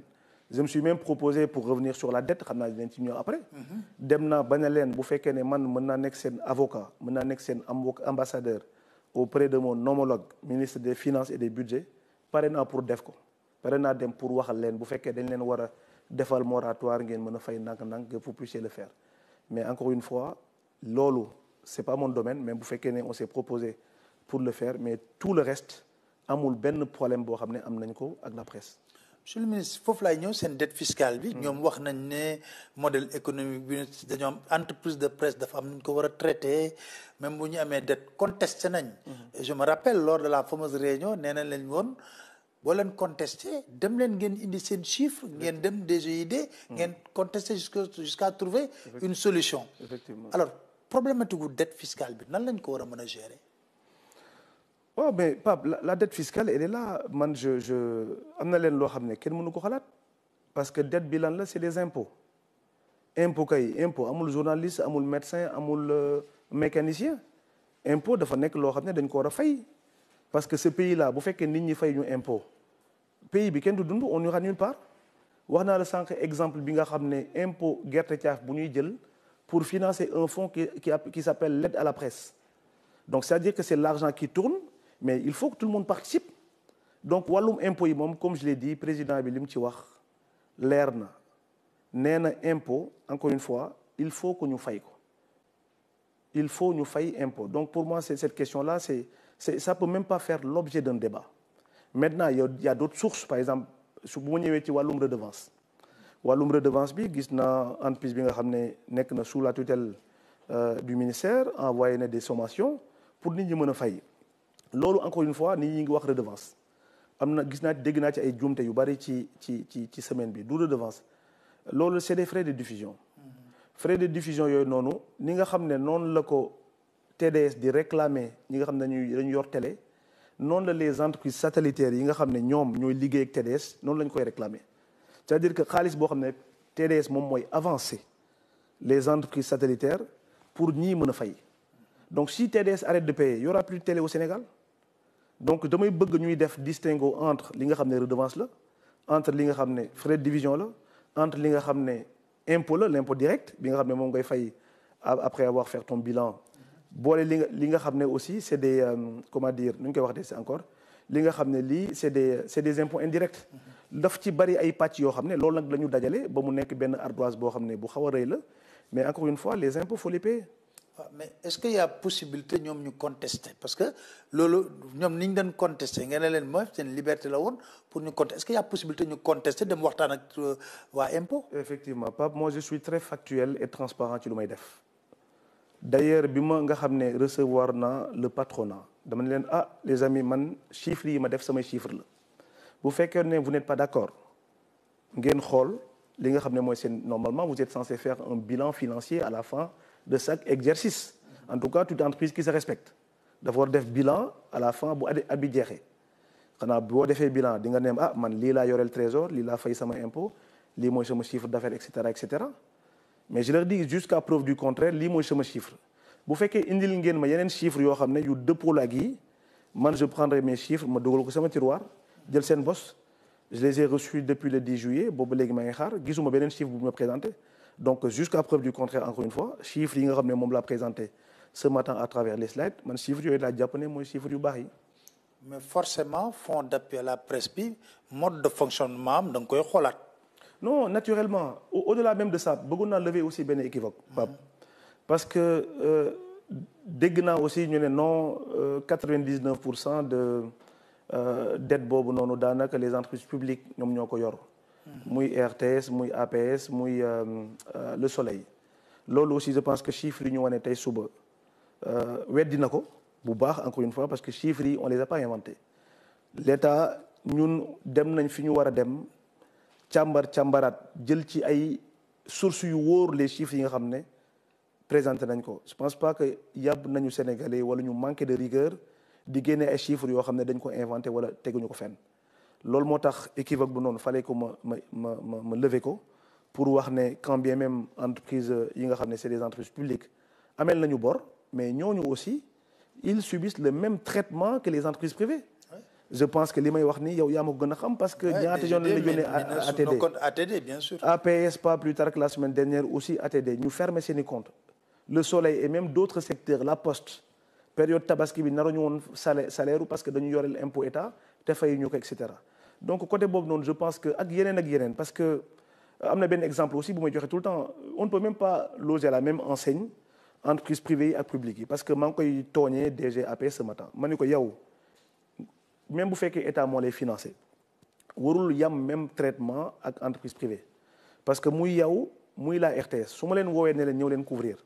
je me suis même proposé pour revenir sur la dette xam naa dinañ ci ñëw après. dem naa ba ne leen bu fekkee ne man mën naa nekk seen avocat mën naa nekk seen ambassadeur auprès de mon homologue ministre des finances et des budgets pare naa pour def ko pare naa dem pour waxal leen bu fekkee dañ leen war a defal moratoire ngeen mën a fay ndànk-ndànk que vous puissiez le faire mais encore une fois loolu c'est pas mon domaine mais bu fekkee ne on s'est proposé pour le faire mais tout le reste amul benn problème boo xam ne am nañ ko ak la presse. Monsieur le ministre foofu laay ñëw seen dette fiscale bi. ñoom wax nañ ne modèle économique bi dañoo am entreprise de presse dafa am nu ñu ko war a traité même bu ñu amee dette contesté nañ. Et je me rappelle lors de la fameuse réunion nee nañ leen woon boo leen contesté dem leen ngeen indi seen chiffre ngeen dem DGID. ngeen contesté jusqu'à trouver une solution. Effectivement. Alors problématique gu dette fiscale bi nan lañ ko war a mën a gérer. Oh mais Pape la dette fiscale elle est là man am na leen loo xam ne kenn mënu ko xalaat parce que dette bi lan la c'est des impôts impôt amul journaliste amul médecin amul mécanicien impôt dafa nekk loo xam ne dañ ko war a fay parce que ce pays là bu fekkee nit ñi fay ñu impôt pays bi kenn du dund on n'ira nulle part wax naa la sànq exemple bi nga xam ne impôt gerte caaf bu ñuy jël pour financer un fonds qui s'appelle l'aide à la presse donc c'est-à-dire que c'est l'argent qui tourne mais il faut que tout le monde participe donc wàllum impôt yi moom comme je l'ai dit président bi li mu ci wax leer na nee na impôt encore une fois il faut que ñu fay ko il faut ñu fay impôt donc pour moi c'est cette question-là ça peut même pas faire l'objet d'un débat maintenant il y a d'autres sources par exemple su bu ma ñëwee ci wàllum redevance bi gis naa entreprise bi nga xam ne nekk na sous la tutelle du ministère envoyé na des sommations pour nit ñi mën a fay loolu encore une fois nit ñi ngi wax redevance am na dégg naa ci ay juumte yu bari ci semaine bi du redevance loolu c'est des frais de diffusion frais de diffusion yooyu noonu ni nga xam ne noonu la ko TDS di réclamer ñi nga xam ne dañu yor télé noonu la les entreprises satellitaires yi nga xam ne ñoom ñooy liggéey ak TDS noonu la ñu koy réclamer c'est-à-dire que xaalis boo xam ne TDS moom mooy avancer les entreprises satellitaires pour ñii mën a fay donc si TDS arrête de payer il y aura plus de télé au Sénégal donc damay bëgg ñuy def distinguo entre li nga xam ne redevance la entre li nga xam ne frais de division la entre li nga xam ne impôt la l'impôt direct bi nga xam ne moom ngay fay après avoir fait ton bilan boole li nga xam ne aussi c'est des comment dire nu ñu koy waxatee c'est encore li nga xam ne lii c'est des impôts indirects daf ci bari ay pàcc yoo xam ne loolu nag la ñu dajale ba mu nekk benn ardoise boo xam ne bu xaw a rëy la mais encore une fois les impôts faut les payer. waaw mais est-ce qu'il y a possibilité ñoom ñu contester parce que loolu ñoom ni ñu doon contester nga ne leen mooy seen liberté la woon pour ñu contester est-ce qu'il y a possibilité ñu contester dem waxtaan ak waa impôt. effectivement Pape moi je suis très factuel et transparent ci lu may def d'ailleurs bi ma nga xam ne recevoir na le patronat dama ne leen les amis man chiffres yi ma def samay chiffres la bu fekkee ne vous n'êtes pas d'accord ngeen xool li nga xam ne mooy seen normalement vous êtes censé faire un bilan financier à la fin de chaque exercice en tout cas toute entreprise qui se respecte dafa war def bilan à la fin bu at bi jeexee xanaa boo defee bilan di nga ne man lii laa yoreel trésor lii laa fay sama impôt lii mooy sama chiffre d'affaires et cetera mais je leur dis jusqu'à preuve du contraire lii mooy sama chiffre bu fekkee indil ngeen ma yeneen chiffres yoo xam ne yu dëppoo ak yi man je prendrai mes chiffres ma dugal ko sama tiroir jël seen bos je les ai reçus depuis le 10 juillet boobu léegi maa ngi xaar gisuma beneen chiffre bu ma présenté donc jusqu'à preuve du contraire encore une fois chiffres yi nga xam ne moom laa présenté ce matin à travers les slides man chiffres yooyu laa jàpp ne mooy chiffres yu baax yi. mais forcément fonds d'appui à la presse bi mode de fonctionnement am da nga koy xoolaat. non naturellement au-delà même de ça bëggoon naa lever aussi benn équivoque Pape parce que dégg naa aussi ñu ne non 99% de dette boobu noonu daanaka les entreprises publiques ñoom ñoo ko yor. muy RTS muy APS muy Le Soleil loolu aussi je pense que chiffres yi ñu wane tey suba weddi na ko bu baax encore une fois parce que chiffres yi on les a pas inventés l'État ñun dem nañ fi ñu war a dem càmbaraat jël ci ay sources yu wóor les chiffres yi nga xam ne présenté nañ ko je pense pas que yàbb nañu Sénégalais wala ñu manqué de rigueur di génne ay chiffres yoo xam ne dañ ko inventé wala teguñu ko fenn loolu moo tax équivoque bu noonu fallait ko ma lever ko pour wax ne quand bien même entreprise yi nga xam ne c'est des entreprises publiques amel nañu bor mais ñooñu aussi ils subissent le même traitement que les entreprises privées. Je pense que li may wax ni yow yaa ma ko gën a xam parce que ñaata yoon la yónnee ATD bien sûr. APS pas plus tard que la semaine dernière aussi ATD ñu fermer seeni compte Le Soleil et même d'autres secteurs La Poste période tabaski bi naruñu woon salaire parce que dañu yoreel impôt état te fay ñu ko et cetera donc côté boobu noonu je pense que ak yeneen parce que am na benn exemple aussi bu may joxe tout le temps on ne peut même pas loger à la même enseigne entreprise privée yi ak publique yi parce que maa ngi koy tooñee DG APS ce matin ma ni ko yow même bu fekkee état moo lay financé warul yam même traitement ak entreprise privée parce que muy yow muy la RTS su ma leen woowee ne leen ñëw leen couvrir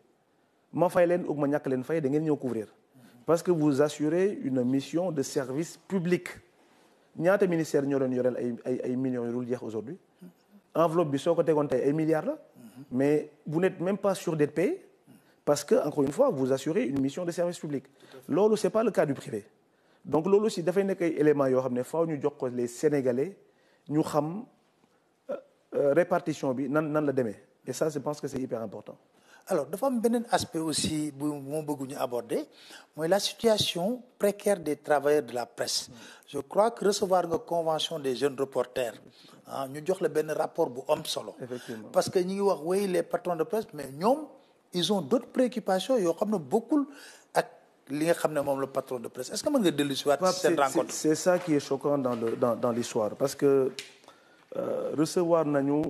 ma fay leen ou ma ñàkk leen fay da ngeen ñëw couvrir parce que vous assurez une mission de service public ñaata ministère ñoo leen yoreel ay millions yu dul jeex aujourd'hui enveloppe bi soo ko tegoon tey ay milliards la mais vous n'êtes même pas sûr d'être payé parce que encore une fois vous assurez une mission de service public loolu c'est pas le cas du privé donc loolu aussi dafay nekk ay éléments yoo xam ne faaw ñu jox ko les Sénégalais ñu xam répartition bi nan la demee et ça je pense que c'est hyper important. Alors dafa am beneen aspect aussi bu moo bëgg ñu aborder mooy la situation précaire des travailleurs de la presse. Je crois que recevoir nga convention des jeunes reporters ñu jox la benn rapport bu am solo. Effectivement. Parce que ñi ngi wax oui les patrons de presse mais ñoom ils ont d'autres préoccupations yoo xam ne bokkul ak li nga xam ne moom le patron de presse est-ce que mën nga dellu si waat cette rencontre. C'est ça qui est choquant dans l'histoire parce que recevoir nañu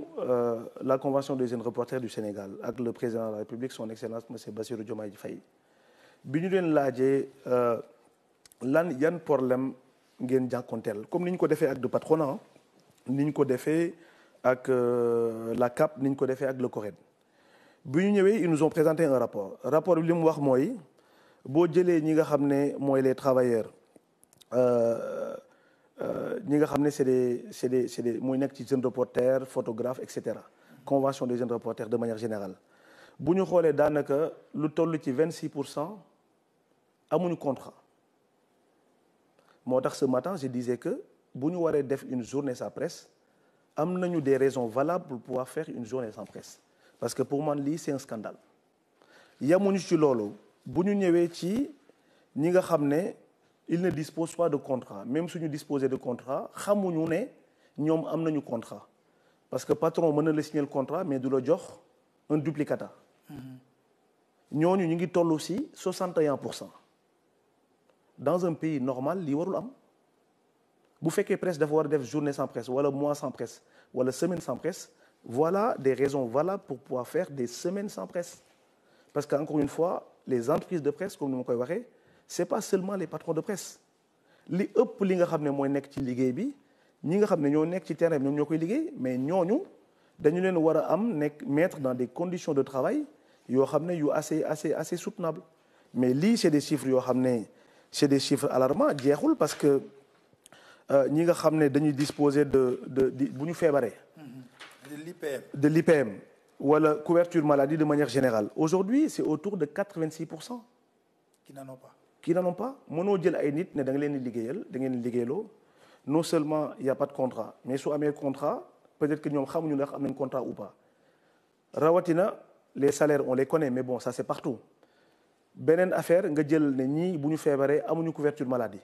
la convention des jeunes reporters du Sénégal ak le président de la République son excellence monsieur Bassirou Diomaye Faye bi ñu leen laajee yan problème ngeen jànkonteel comme ni ñu ko defee ak le patronat ni ñu ko defee ak la CAP ni ñu ko defee ak le CORED bi ñu ñëwee ils nous ont présenté un rapport bi li mu wax mooy boo jëlee ñi nga xam ne mooy les travailleurs ñi nga xam ne c'est des muy nekk ci jeunes reporters photographes et cetera convention des jeunes reporters de manière générale bu ñu xoolee daanaka lu toll ci 26% amuñu contrat moo tax ce matin je disais que bu ñu waree def une journée sans presse am nañu des raisons valables pour pouvoir faire une journée sans presse parce que pour man lii c'est un scandale yamuñu ci loolu bu ñu ñëwee ci ñi nga xam ne ils ne disposent pas de contrat même suñu disposer de contrat xamuñu ne ñoom am nañu contrat parce que patron mën na la signer le contrat mais du la jox un duplicata ñooñu ñu ngi toll ci 61%. Dans un pays normal lii warul am bu fekkee presse dafa war a def journée sans presse wala mois sans presse wala semaine sans presse voilà des raisons valables pour pouvoir faire des semaines sans presse parce que encore une fois les entreprises de presse comme ni ma koy waxee c'est pas seulement les patrons de presse li ëpp li nga xam ne mooy nekk ci liggéey bi ñi nga xam ne ñoo nekk ci terrain bi ñoom ñoo koy liggéey mais ñooñu dañu leen war a am mettre dans des conditions de travail yoo xam ne yu assez soutenable mais lii c'est des chiffres yoo xam ne c'est des chiffres alarmants jeexul parce que ñi nga xam ne dañuy disposer de bu ñu feebaree. de l'IPM wala couverture maladie de manière générale aujourd'hui c'est autour de 86%. qui n'en ont pas mënoo jël ay nit ne da nga leen di liggéeyal da ngeen di liggéeyloo non seulement il y a pas de contrat mais su amee contrat peut-être que ñoom xamuñu ndax am nañ contrat ou pas rawatina les salaires on les connaît mais bon ça c'est partout. beneen affaire nga jël ne ñii bu ñu feebaree amuñu couverture maladie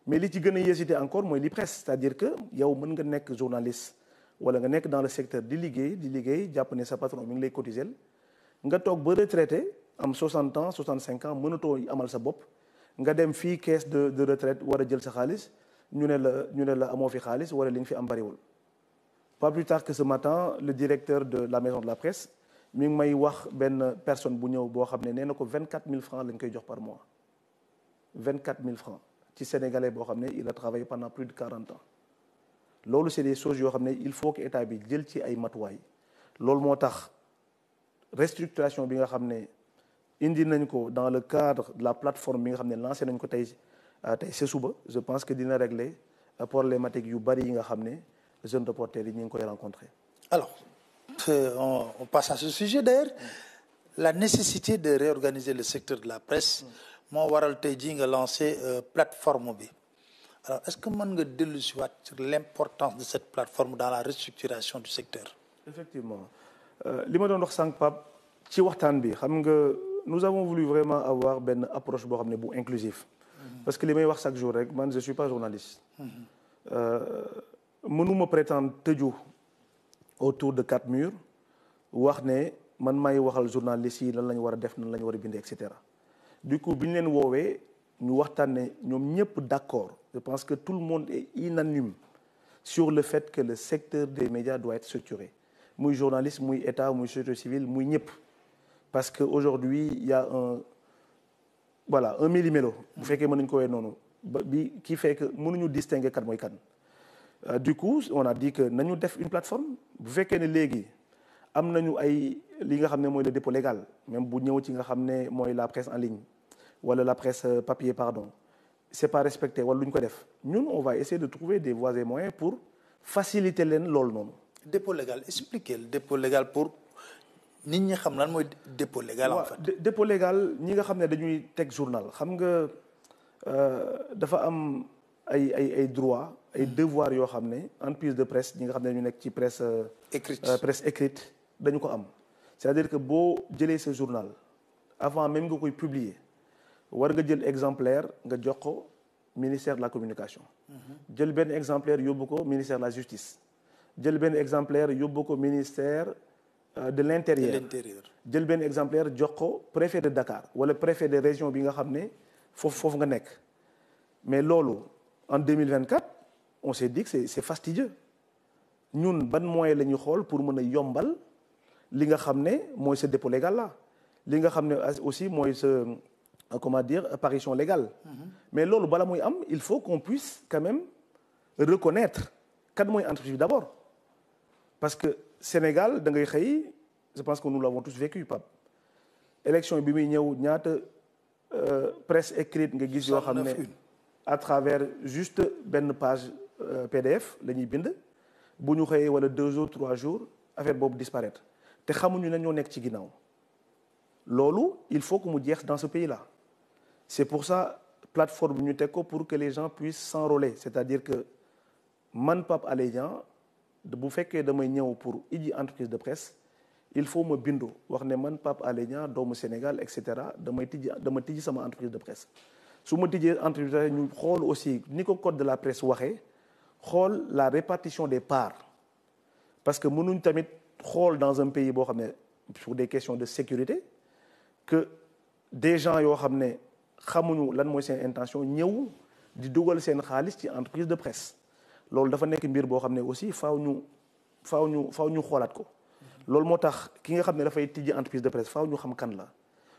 mais li ci gën a yéesite encore mooy li presse c'est-à-dire que yow mën nga nekk journaliste wala nga nekk dans le secteur di liggéey jàpp ne sa patron mi ngi lay cotiser nga toog ba retraité am 60 ans 65 ans mënatoo amal sa bopp nga dem fii caisse de retraite war a jël sa xaalis ñu ne la amoo fi xaalis wala li nga fi am bariwul. pas plus tard que ce matin le directeur de la maison de la presse mi ngi may wax benn personne bu ñëw boo xam ne nee na ko 24 000 francs lañ koy jox par mois 24 000 francs ci sénégalais boo xam ne il a travaillé pendant plus de 40 ans loolu c'est des choses yoo xam ne il faut que état bi jël ci ay matuwaay loolu moo tax restructuration bi nga xam ne indi nañ ko dans le cadre de la plateforme bi nga xam ne lancé nañ ko tey sa suba je pense que dina régler problématique yu bari yi nga xam ne jeunes reporters yi ñu ngi koy rencontrer. Alors on passe à ce sujet d'ailleurs la nécessité de réorganiser le secteur de la presse moo waral tey jii nga lancé plateforme bi alors est-ce que mën nga dellu si waat sur l'importance de cette plateforme dans la restructuration du secteur. Effectivement li ma doon wax sànq Pape ci waxtaan bi xam nga nous avons voulu vraiment avoir benn approche boo xam ne bu inclusif parce que li may wax chaque jour rek man je suis pas journaliste mënuma prétendre tëju autour de 4 murs wax ne man may waxal journalistes yi lan la ñu war a def nan la ñu war a bindee et cetera du coup bi ñu leen woowee ñu waxtaan ne ñoom ñëpp d'accord je pense que tout le monde est unanime sur le fait que le secteur des médias doit être structuré muy journaliste muy état muy société civile muy ñëpp parce que aujourd'hui il y a un méli-mélo bu fekkee mën nañu ko wee noonu bi qui fait que mënuñu distinguer kan mooy kan du coup on a dit que nañu def une plateforme bu fekkee ne léegi am nañu ay li nga xam ne mooy le dépôt légal même bu ñëw ci nga xam ne mooy la presse en ligne wala la presse papier pardon c'est pas respecté wala lu ñu ko def ñun on va essayer de trouver des voies et moyens pour faciliter leen loolu noonu. dépôt légal expliquer le dépôt légal pour nit ñi xam lan mooy dépôt légal. En fait dépôt légal ñi nga xam ne dañuy teg journal xam nga dafa am ay droits ay devoirs yoo xam ne entreprise de presse ñi nga xam ne ñu nekk ci presse. presse écrite dañu ko am. c'est-à-dire que boo jëlee sa journal avant même nga koy publier war nga jël exemplaire nga jox ko ministère de la communication. jël benn exemplaire yóbbu ko ministère de la justice. jël benn exemplaire yóbbu ko ministère de l'intérieur. jël benn exemplaire jox ko préfet de Dakar wala préfet de région bi nga xam ne foofu nga nekk mais loolu en 2024 on s'est dit que c'est fastidieux ñun ban moyen la ñuy xool pour mën a yombal li nga xam ne mooy ce dépôt légal là li nga xam ne aussi mooy ce comment dire apparition légale. mais loolu bala muy am il faut qu'on puisse quand même reconnaître kan mooy entreprise bi d'abord parce que Sénégal da ngay xëy je pense que nous l'avons tous vécu Pape élection bi muy ñëw ñaata presse écrite nga gis yoo xam ne à travers juste benn page PDF la ñuy bind bu ñu xëyee wala 2 jours 3 jours affaire boobu disparaître te xamuñu ne ñoo nekk ci ginnaaw loolu il faut que mu jeex dans ce pays-là c'est pour ça plateforme bi ñu teg ko pour que les gens puissent s'enrôler c'est-à-dire que man Pape Alé Niang bu fekkee damay ñëw pour iji entreprise de presse il faut ma bindu wax ne man Pape Alé Niang doomu Sénégal et cetera dama tijji sama entreprise de presse su ma tijjee entreprise ñu xool aussi ni ko code de la presse waxee xool la répartition des parts parce que mënuñ tamit xool dans un pays boo xam ne pour des questions de sécurité que des gens yoo xam ne xamuñu lan mooy seen intention ñëw di dugal seen xaalis ci entreprise de presse loolu dafa nekk mbir boo xam ne aussi faaw ñu xoolaat ko loolu moo tax ki nga xam ne dafay tijji entreprise de presse faaw ñu xam kan la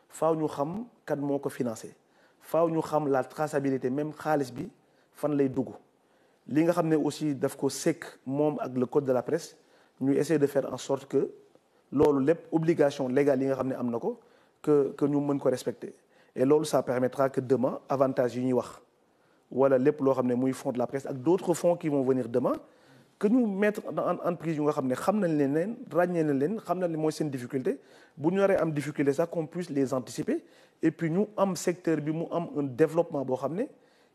faaw ñu xam kan moo ko financé faaw ñu xam la traçabilité même xaalis bi fan lay dugg li nga xam ne aussi daf ko sekk moom ak le code de la presse ñu essayer de faire en sorte que loolu lépp obligation légale yi nga xam ne am na ko que ñu mën ko respecter et loolu ça permettra que demain avantage yi ñuy wax wala lépp loo xam ne muy fonds de la presse ak d'autres fonds qui vont venir demain que ñu mettre en entreprise yu nga xam ne xam nañ leen ràññee nañ leen xam nañ ne mooy seen difficulté bu ñu naree am difficulté sax qu'on puisse les anticiper et puis ñu am secteur bi mu am un développement boo xam ne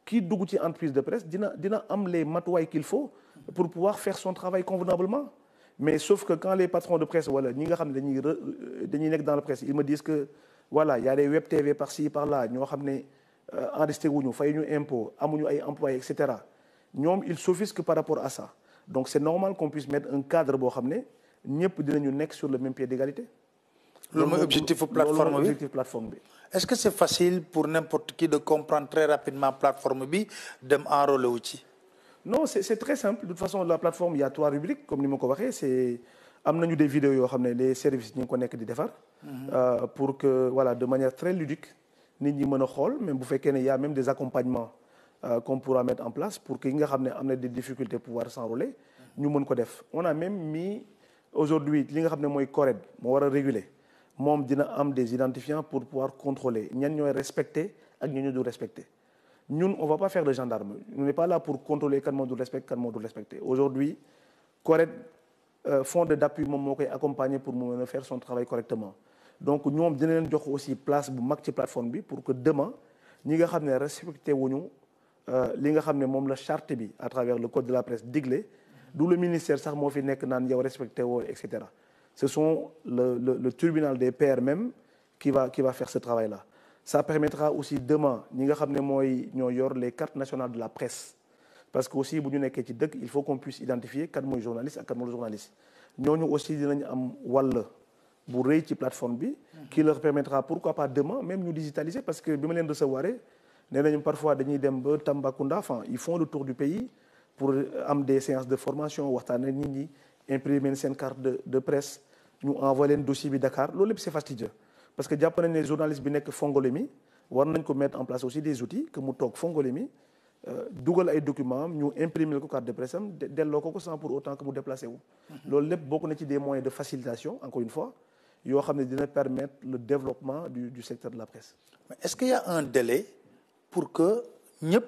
kii dugg ci entreprise de presse dina am les matuwaay qu'il faut pour pouvoir faire son travail convenablement mais sauf que quand les patrons de presse wala ñi nga xam ne dañuy nekk dans la presse ils me disent que voilà y a des web TV par-ci par-là ñoo xam ne enregistré wuñu fay ñu impôt amuñu ay employés et cetera ñoom ils s'offusquent par rapport à ça donc c'est normal qu'on puisse mettre un cadre boo xam ne ñëpp dinañu nekk sur le même pied d'égalité. loolu mooy objectif plateforme bi. est-ce que c'est facile pour n'importe qui de comprendre très rapidement plateforme bi dem enrôler wu ci. non c'est très simple de toute façon la plateforme il y a 3 rubriques comme ni ma ko waxee c'est am nañu des vidéos yoo xam ne les services ñu ngi ko nekk di defar. pour que voilà de manière très ludique nit ñi mën a xool même bu fekkee ne y a même des accompagnements qu'on pourra mettre en place pour que yi nga xam ne am na des difficultés pouvoir s'enrôler ñu mën ko def on a même mis aujourd'hui li nga xam ne mooy CORED moo war a réguler moom dina am des identifiants pour pouvoir contrôler ñan ñooy respecter ak ñan ñoo du respecter ñun on va pas faire de gendarme on n'est pas là pour contrôler kan moo du respecter kan moo du respecter aujourd'hui CORED fonds d'appui moom moo koy accompagner pour mu mën a faire son travail correctement donc ñoom dina leen jox aussi place bu mag ci plateforme bi pour que demain ñi nga xam ne respecté wuñu li nga xam ne moom la charte bi à travers le code de la presse digle du le ministère sax moo fi nekk naan yow respecté woo et cetera ce sont le tribunal des pairs même qui va faire ce travail là ça permettra aussi demain ñi nga xam ne mooy ñoo yor les cartes nationales de la presse parce que aussi bu ñu nekkee ci dëkk il faut qu'on puisse identifier kan mooy journaliste ak kan mooy journaliste ñooñu aussi dinañ am wàll bu rëy ci plateforme bi qui leur permettra pourquoi pas demain même ñu digitaliser parce que bi ma leen recevoir nee nañu parfois dañuy dem ba Tambacounda, enfin ils font le tour du pays pour am des séances de formation waxtaan ak nit ñi imprimer seen carte de presse ñu envoyé leen dossier bi Dakar loolu lépp c'est fastidieux parce que jàpp nañ ne journaliste bi nekk Fongolemi war nañ ko mettre en place aussi des outils que mu toog Fongolemi dugal ay documents am ñu imprimer ko carte de presse am delloo ko sans pour autant que mu déplacé wu. loolu lépp bokk na ci des moyens de facilitation encore une fois yoo xam ne dina permettre le développement du secteur de la presse. mais est-ce qu'il y a un délai pour que ñëpp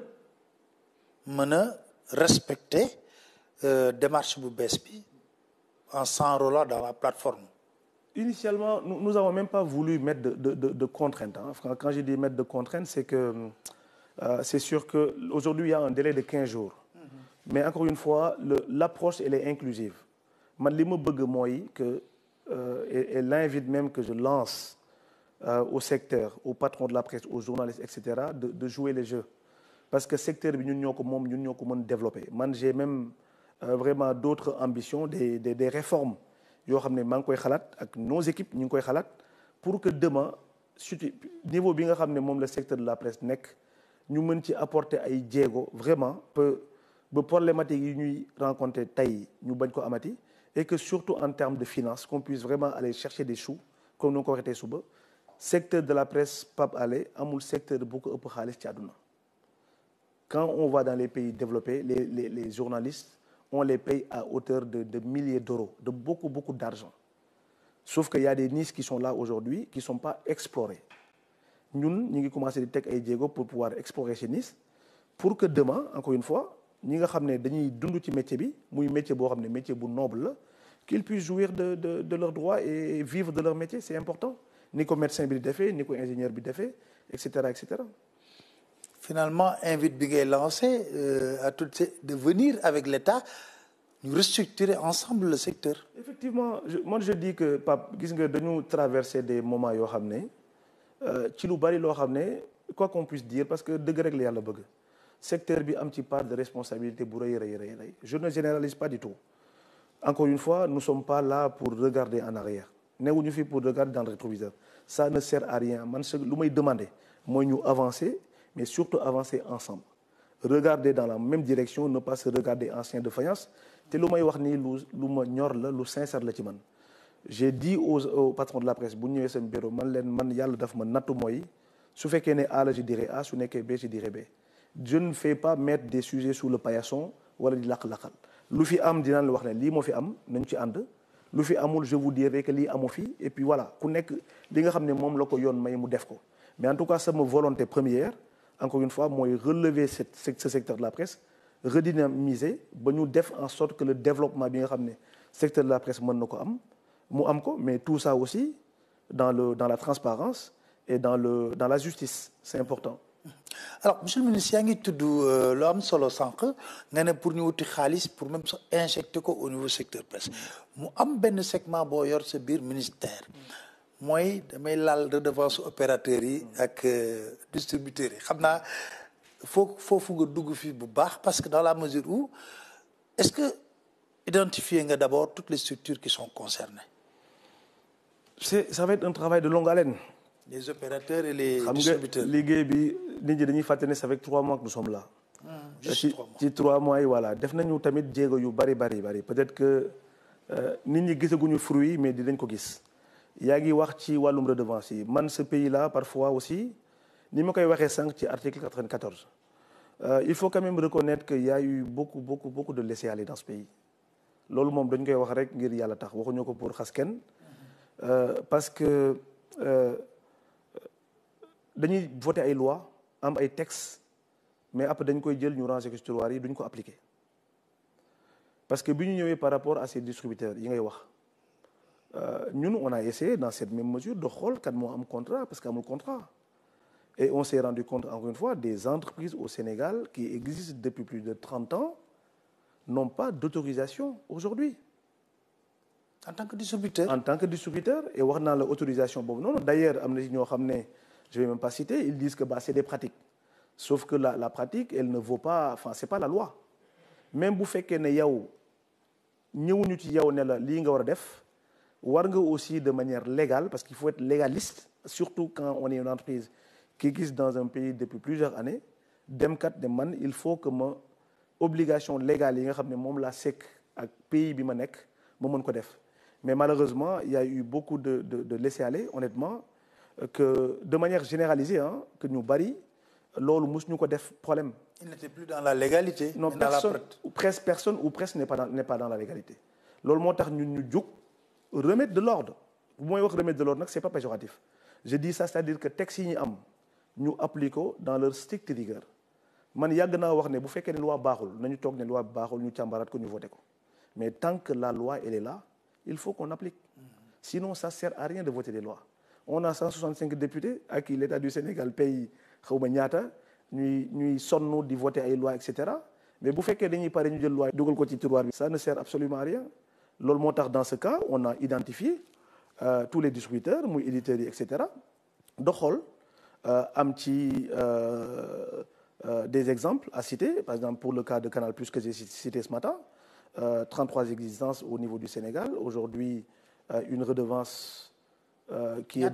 mën a respecter démarche bu bees bi en s'enrôlant dans la plateforme? Initialement, nous n'avons même pas voulu mettre de contraintes. Hein. Quand je dis mettre de contraintes, c'est que c'est sûr qu'aujourd'hui, il y a un délai de 15 jours. Mais encore une fois, l'approche, elle est inclusive. Man li ma bëgg mooy que et l'invite même que je lance au secteur, aux patrons de la presse, aux journalistes, etc., de jouer les jeux. Parce que secteur bi ñun ñoo ko moom ñun ñoo ko mën développer. Man j'ai même vraiment d'autres ambitions, des réformes yoo xam ne maa ngi koy xalaat ak nos équipes ñu ngi koy xalaat pour que demain surtout niveau bi nga xam ne moom la secteur de la presse nekk ñu mën ci apporter ay jéego vraiment ba problématique yi ñuy rencontrer tey ñu bañ ko amati et que surtout en termes de finances qu'on puisse vraiment aller chercher des sous comme ni nga ko waxee tey suba secteur de la presse Pape Alé amul secteur bu ko ëpp xaalis ci àdduna quand on va dans les pays développés les journalistes on les paye à hauteur de milliers d'euros, de beaucoup d'argent. Sauf qu'il y a des niches qui sont là aujourd'hui, qui ne sont pas explorées. Nous, nous avons commencé à faire des jéego pour pouvoir explorer ces niches, pour que demain, encore une fois, nous savons que nous avons un métier, un métier noble, qu'ils puissent jouir de leurs droits et vivre de leur métier, c'est important. Ni comme médecin, ni comme ingénieur, etc., etc. Finalement, invite bi ngay lancé à toutes de venir avec l'État ñu restructurer ensemble le secteur. Effectivement, moi je dis que Pape gis nga dañu traverser des moments yoo xam ne ci lu bari loo xam ne quoi qu'on puisse dire parce que dëgg rek la yàlla bëgg secteur bi am ci part de responsabilité bu rëy. Je ne généralise pas du tout. Encore une fois, nous ne sommes pas là pour regarder en arrière. Newuñu fi pour regarder dans le rétroviseur. Ça ne sert à rien. Man lu may demander mooy ñu avancer. Mais surtout avancer ensemble. Regarder dans la même direction, ne pas se regarder en chien de faïence. C'est ce que je suis sincère. J'ai dit aux patrons de la presse, si je bureau, je dirais A, si je B, je dirais B. Je ne fais pas mettre des sujets sous le paillasson ou di lakal. Lu fi am dina la wax ne li mo fi am nañ ci and. Lu fi amul je vous dirai que li amu fi et puis voilà, ku nek li nga xamné mom la ko yoon may mu def ko. Mais en tout cas, c'est ma volonté première. Encore une fois, moi, relever ce secteur de la presse, redynamiser, nous faire en sorte que le développement bien ramené secteur de la presse mais tout ça aussi dans la transparence et dans la justice, c'est important. Alors, monsieur le ministre, il y a tout l'homme solo sank, pour nous pour même injecter au niveau secteur presse. Mu am ben segment bo yor ce bir ministère. Moi damay laal redevance opérateurs yi ak distributeurs yi xam naa foofu nga dugg fi bu baax parce que dans la mesure où est-ce que identifier nga d'abord toutes les structures qui sont concernées. Ça va être un travail de longue haleine. Les opérateurs et les distributeurs. Liggéey bi nit ñi dañuy fàtte ne c'est avec 3 mois que nous sommes là. Juste 3 mois. Ci 3 mois yi voilà def nañu tamit jéego yu bari peut-être que nit ñi gisaguñu fruit mais dinañ ko gis. yaa ngi wax ci wàllum redevance yi man ce pays-là parfois aussi ni ma koy waxee sànq ci article 94 il faut quand même reconnaître qu'il y a eu beaucoup de laisser-aller dans ce pays loolu moom dañ koy wax rek ngir yàlla tax waxuñu ko pour xas kenn parce que dañuy voter ay lois am ay textes mais après dañ koy jël ñu ranger ko ci tiroir yi duñ ko appliquer parce que bi ñu ñëwee par rapport à ces distributeurs yi ngay wax nous, on a essayé dans cette même mesure de xool kan moo am contrat parce qu'amul contrat et on s'est rendu compte encore une fois des entreprises au Sénégal qui existent depuis plus de 30 ans n'ont pas d'autorisation aujourd'hui. En tant que distributeur. En tant que distributeur et wax naa la autorisation boobu noonu d'ailleurs am na si ñoo xam ne je vais même pas citer ils disent que c'est des pratiques sauf que la pratique elle ne vaut pas enfin c'est pas la loi même bu fekkee ne yow ñëwuñu ci yow ne la lii nga war a def. War nga aussi de manière légale parce qu'il faut être légaliste surtout quand on est une entreprise ki gis dans un pays depuis plusieurs années dem kat ne man il faut que ma obligation légale yi nga xam ne moom laa sekk ak pays bi ma nekk ma mën ko def mais malheureusement il y a eu beaucoup de laisser-aller honnêtement que de manière généralisée que ñu bari loolu mus ñu ko def problème. Il n'était plus dans la légalité. Non, personne ou presque n'est pas dans la légalité. Loolu moo tax ñun ñu jug remettre de l'ordre bu mooy wax remettre de l'ordre nag c'est pas péjoratif je dis ça c'est-à-dire que textes yi ñu am ñu appliquer ko dans leur stricte rigueur man yàgg naa wax ne bu fekkee ne loi baaxul nañu toog ne loi baaxul ñu càmbaraat ko ñu voté ko mais tant que la loi elle est là il faut qu'on applique sinon ça sert à rien de voter des lois on a 165 députés à qui l'État du Sénégal paye xawma ñaata ñuy sonn di voter ay lois et cetera mais bu fekkee dañuy pare ñu jël loi dugal ko ci tiroir bi ça ne sert absolument à rien loolu moo tax dans ce cas on a identifié tous les distributeurs muy éditeurs yi et cetera doxal am ci des exemples à citer par exemple pour le cas de Canal+ que j'ai cité ce matin 33 existences au niveau du Sénégal aujourd'hui une redevance qui est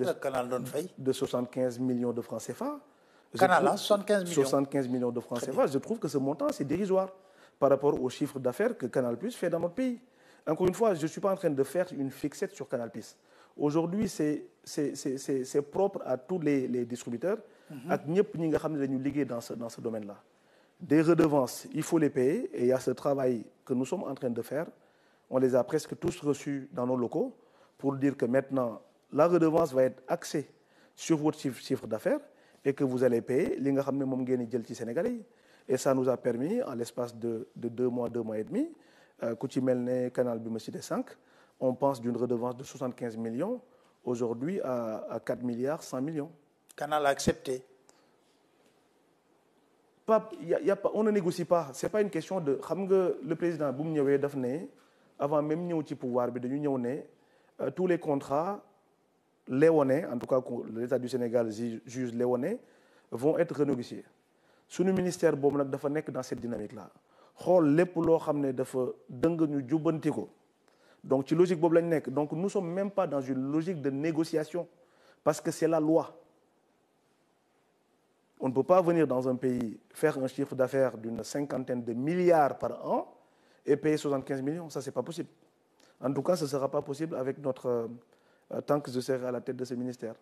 de 75 millions de francs CFA. Canal, 75 millions de francs CFA. Je trouve que ce montant, c'est dérisoire par rapport au chiffre d'affaires que Canal+ fait dans notre pays. Encore une fois, je ne suis pas en train de faire une fixette sur Canal+. Aujourd'hui, c'est propre à tous les distributeurs ak ñëpp ñi nga xam ne dañu liggéey dans ce domaine-là. Des redevances, il faut les payer et il y a ce travail que nous sommes en train de faire. On les a presque tous reçus dans nos locaux pour dire que maintenant, la redevance va être axée sur votre chiffre d'affaires et que vous allez payer li nga xam ne moom ngeen di jël ci Sénégalais yi et ça nous a permis en l'espace de 2 mois et demi ku ci mel ne canal bi ma cité 5 on pense d'une redevance de 75 millions aujourd'hui à 4 milliards 100 millions. Canal a accepté. On ne négocie pas c'est pas une question de xam nga le président bu mu ñëwee daf ne avant même ñëw ci pouvoir bi dañu ñëw ne tous les contrats léonins en tout cas l'État du Sénégal juge léonins vont être renégociés suñu ministère boobu nag dafa nekk dans cette dynamique là xool lépp loo xam ne dafa dëng ñu jubbanti ko donc ci logique boobu lañ nekk donc nous sommes même pas dans une logique de négociation parce que c'est la loi. On ne peut pas venir dans un pays faire un chiffre d'affaires d'une 50aine de milliards par an et payer 75 millions. Ça, c'est pas possible. En tout cas, ce ne sera pas possible avec notre tant que je serai à la tête de ce ministère.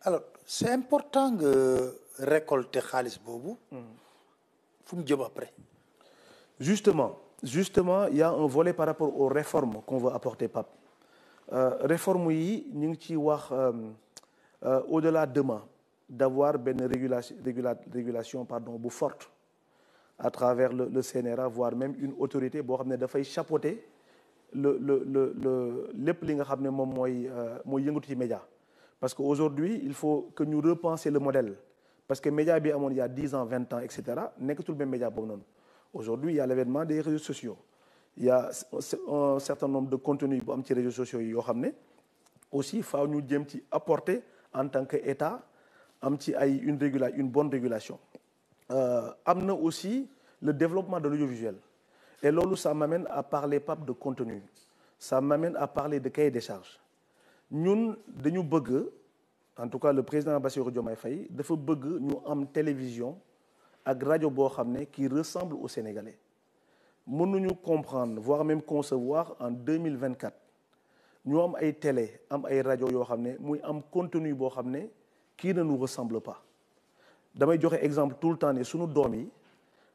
Alors, c'est important de récolter xaalis boobu. Fu mu jëm après. Justement, il y a un volet par rapport aux réformes qu'on veut apporter, Pape. Réformes yi ñu ngi ci wax au-delà demain. D'avoir une régulation bu forte à travers le CNRA voire même une autorité boo xam ne dafay chapeauter lépp li nga xam ne moom mooy yëngatu ci média parce que aujourd'hui il faut que ñu repenser le modèle parce que média bi amoon il y a 10 ans 20 ans et cetera nekkatul même média boobu noonu aujourd'hui il y a l'avènement des réseaux sociaux il y a un certain nombre de contenus bu am ci réseaux sociaux yi yoo xam ne aussi faaw ñu jëm ci apporter en tant que État am ci ay une bonne régulation am na aussi le développement de l'audiovisuel et loolu ça m'amène à parler pas de contenu ça m'amène à parler de cahier des charges ñun dañu bëgg en tout cas le président Bassirou Diomaye Faye dafa bëgg ñu am télévision ak rajo boo xam ne qui ressemble aux Sénégalais mënuñu comprendre voire même concevoir en 2024 ñu am ay télé am ay rajo yoo xam ne muy am contenu boo xam ne qui ne nous ressemble pas damay joxe exemple tout le temps ne sunu doom yi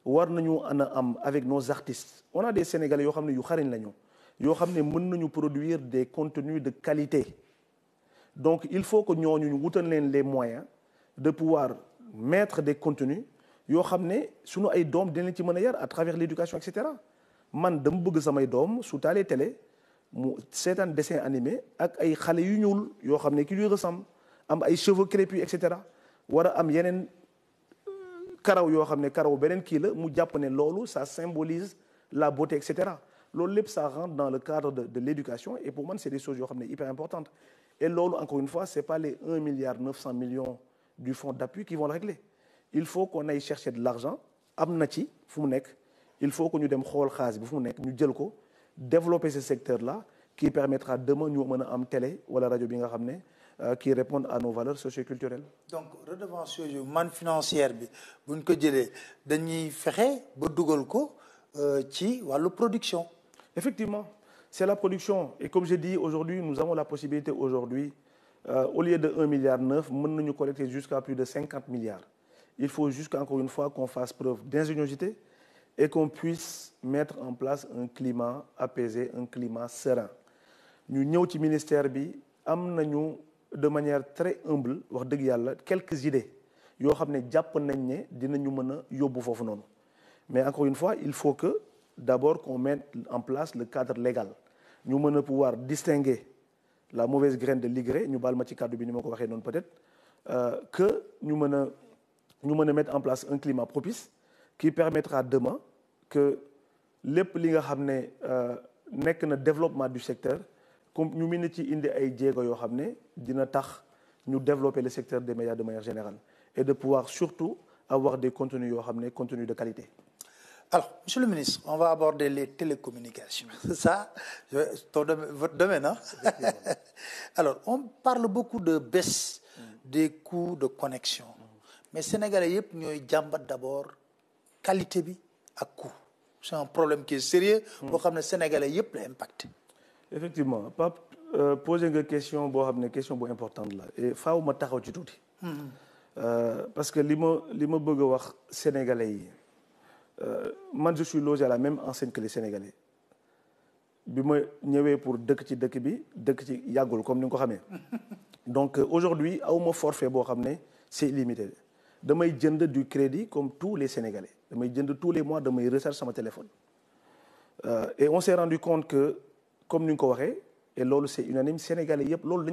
war nañu am avec nos artistes on a des Sénégalais yoo xam ne yu xarañ lañu yoo xam ne mën nañu produire des contenus de qualité donc il faut que ñooñu ñu wutal leen les moyens de pouvoir mettre des contenus yoo xam ne sunu ay doom dinañ leen ci mën a yar à travers l'éducation et cetera man dama bëgg samay doom su taalee télé mu seetaan dessin animé ak ay xale yu ñuul yoo xam ne qui lui ressemble am ay cheveux crépus et cetera war a am yeneen karaw yoo xam ne karaw beneen kii la mu jàpp ne loolu ça symbolise la beauté et cetera loolu lépp ça rentre dans le cadre de l'éducation et pour moi c'est des choses yoo xam ne hyper importantes et loolu encore une fois c'est pas les 1 milliard 900 millions du fonds d'appui qui vont le régler il faut qu'on aille chercher de l'argent am na ci fu mu nekk il faut que ñu dem xool xaalis bi fu mu nekk ñu jël ko développer ce secteur là qui permettra demain ñu mën a am télé wala rajo bi nga xam ne qui répondent à nos valeurs socioculturelles. donc redevance yooyu manne financière bi bu ñu ko jëlee dañuy fexe ba dugal ko ci wàllu production. Effectivement, c'est la production. Et comme j'ai dit, aujourd'hui, nous avons la possibilité aujourd'hui, au lieu de 1,9 milliard, mën nañu collecter jusqu'à plus de 50 milliards. Il faut juste encore une fois qu'on fasse preuve d'ingéniosité et qu'on puisse mettre en place un climat apaisé, un climat serein. Ñu ñëw ci ministère bi am nañu de manière très humble wax dëgg yàlla quelques idées yoo xam ne jàpp nañ ne dinañu mën a yóbbu foofu noonu. Mais encore une fois, il faut que d'abord qu'on mette en place le cadre légal. Ñu mën a pouvoir distinguer la mauvaise graine de l'ivraie, ñu baal ma ci kàddu bi ni ma ko waxee noonu peut-être, que ñu mën a mettre en place un climat propice qui permettra demain que lépp li nga xam ne nekk na développement du secteur comme ñu mën ci indi ay jéego yoo xam ne dina tax ñu développer le secteur des médias de manière générale et de pouvoir surtout avoir des contenus yoo xam ne contenus de qualité. Alors, Monsieur le ministre, on va aborder les télécommunications. C'est ça, votre domaine, hein? Alors, on parle beaucoup de baisse des coûts de connexion. Mais Sénégalais yëpp ñooy jàmbat d'abord qualité bi ak coût. C'est un problème qui est sérieux boo xam ne Sénégalais yëpp la impacté. Effectivement, Pape, poser nga question boo xam ne question bu importante la et faaw ma taxaw ci tuuti. Parce que li ma bëgg a wax Sénégalais yi. Man je suis logé à la même enseigne que les Sénégalais bi ma ñëwee pour dëkk ci yàggul comme ni nga ko xamee donc aujourd'hui awma forfait boo xam ne c'est illimité damay jënd du crédit comme tous les Sénégalais damay jënd tous les mois damay recharge sama téléphone et on s'est rendu compte que comme ni nga ko waxee et loolu c'est unanime Sénégalais yëpp loolu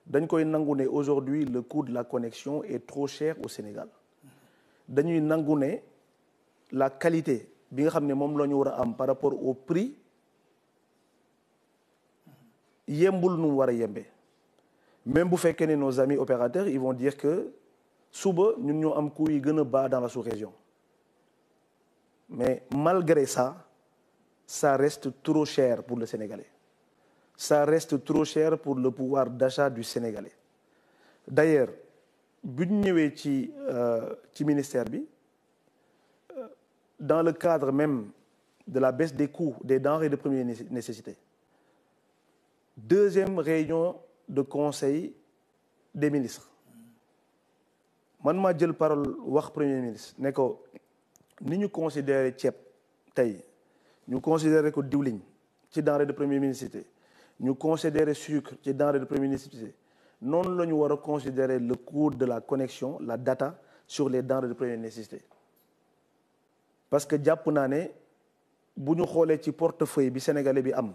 dañ koy nangu ne aujourd'hui le coût de la connexion est trop cher au Sénégal dañuy nangu ne la qualité bi nga xam ne moom la ñu war a am par rapport au prix yembul nu mu war a yembee même bu fekkee ne nos amis opérateurs ils vont dire que suba ñun ñoo am coût yi gën a bas dans la sous-région mais malgré ça reste trop cher pour le Sénégalais ça reste trop cher pour le pouvoir d'achat du Sénégalais d'ailleurs bu ñu ñëwee ci ministère bi dans le cadre même de la baisse des coûts des denrées de première nécessité deuxième réunion de conseil des ministres man maa jël parole wax premier ministre ne ko ni ñu considérer ceeb tey ñu considérer ko diwliñ ci denrée de première nécessité ñu considérer sucre ci denrée de première nécessité noonu la ñu war a considérer le coût de la connexion la data sur les denrées de première nécessité parce que jàpp naa ne bu ñu xoolee ci portefeuille bi sénégalais bi am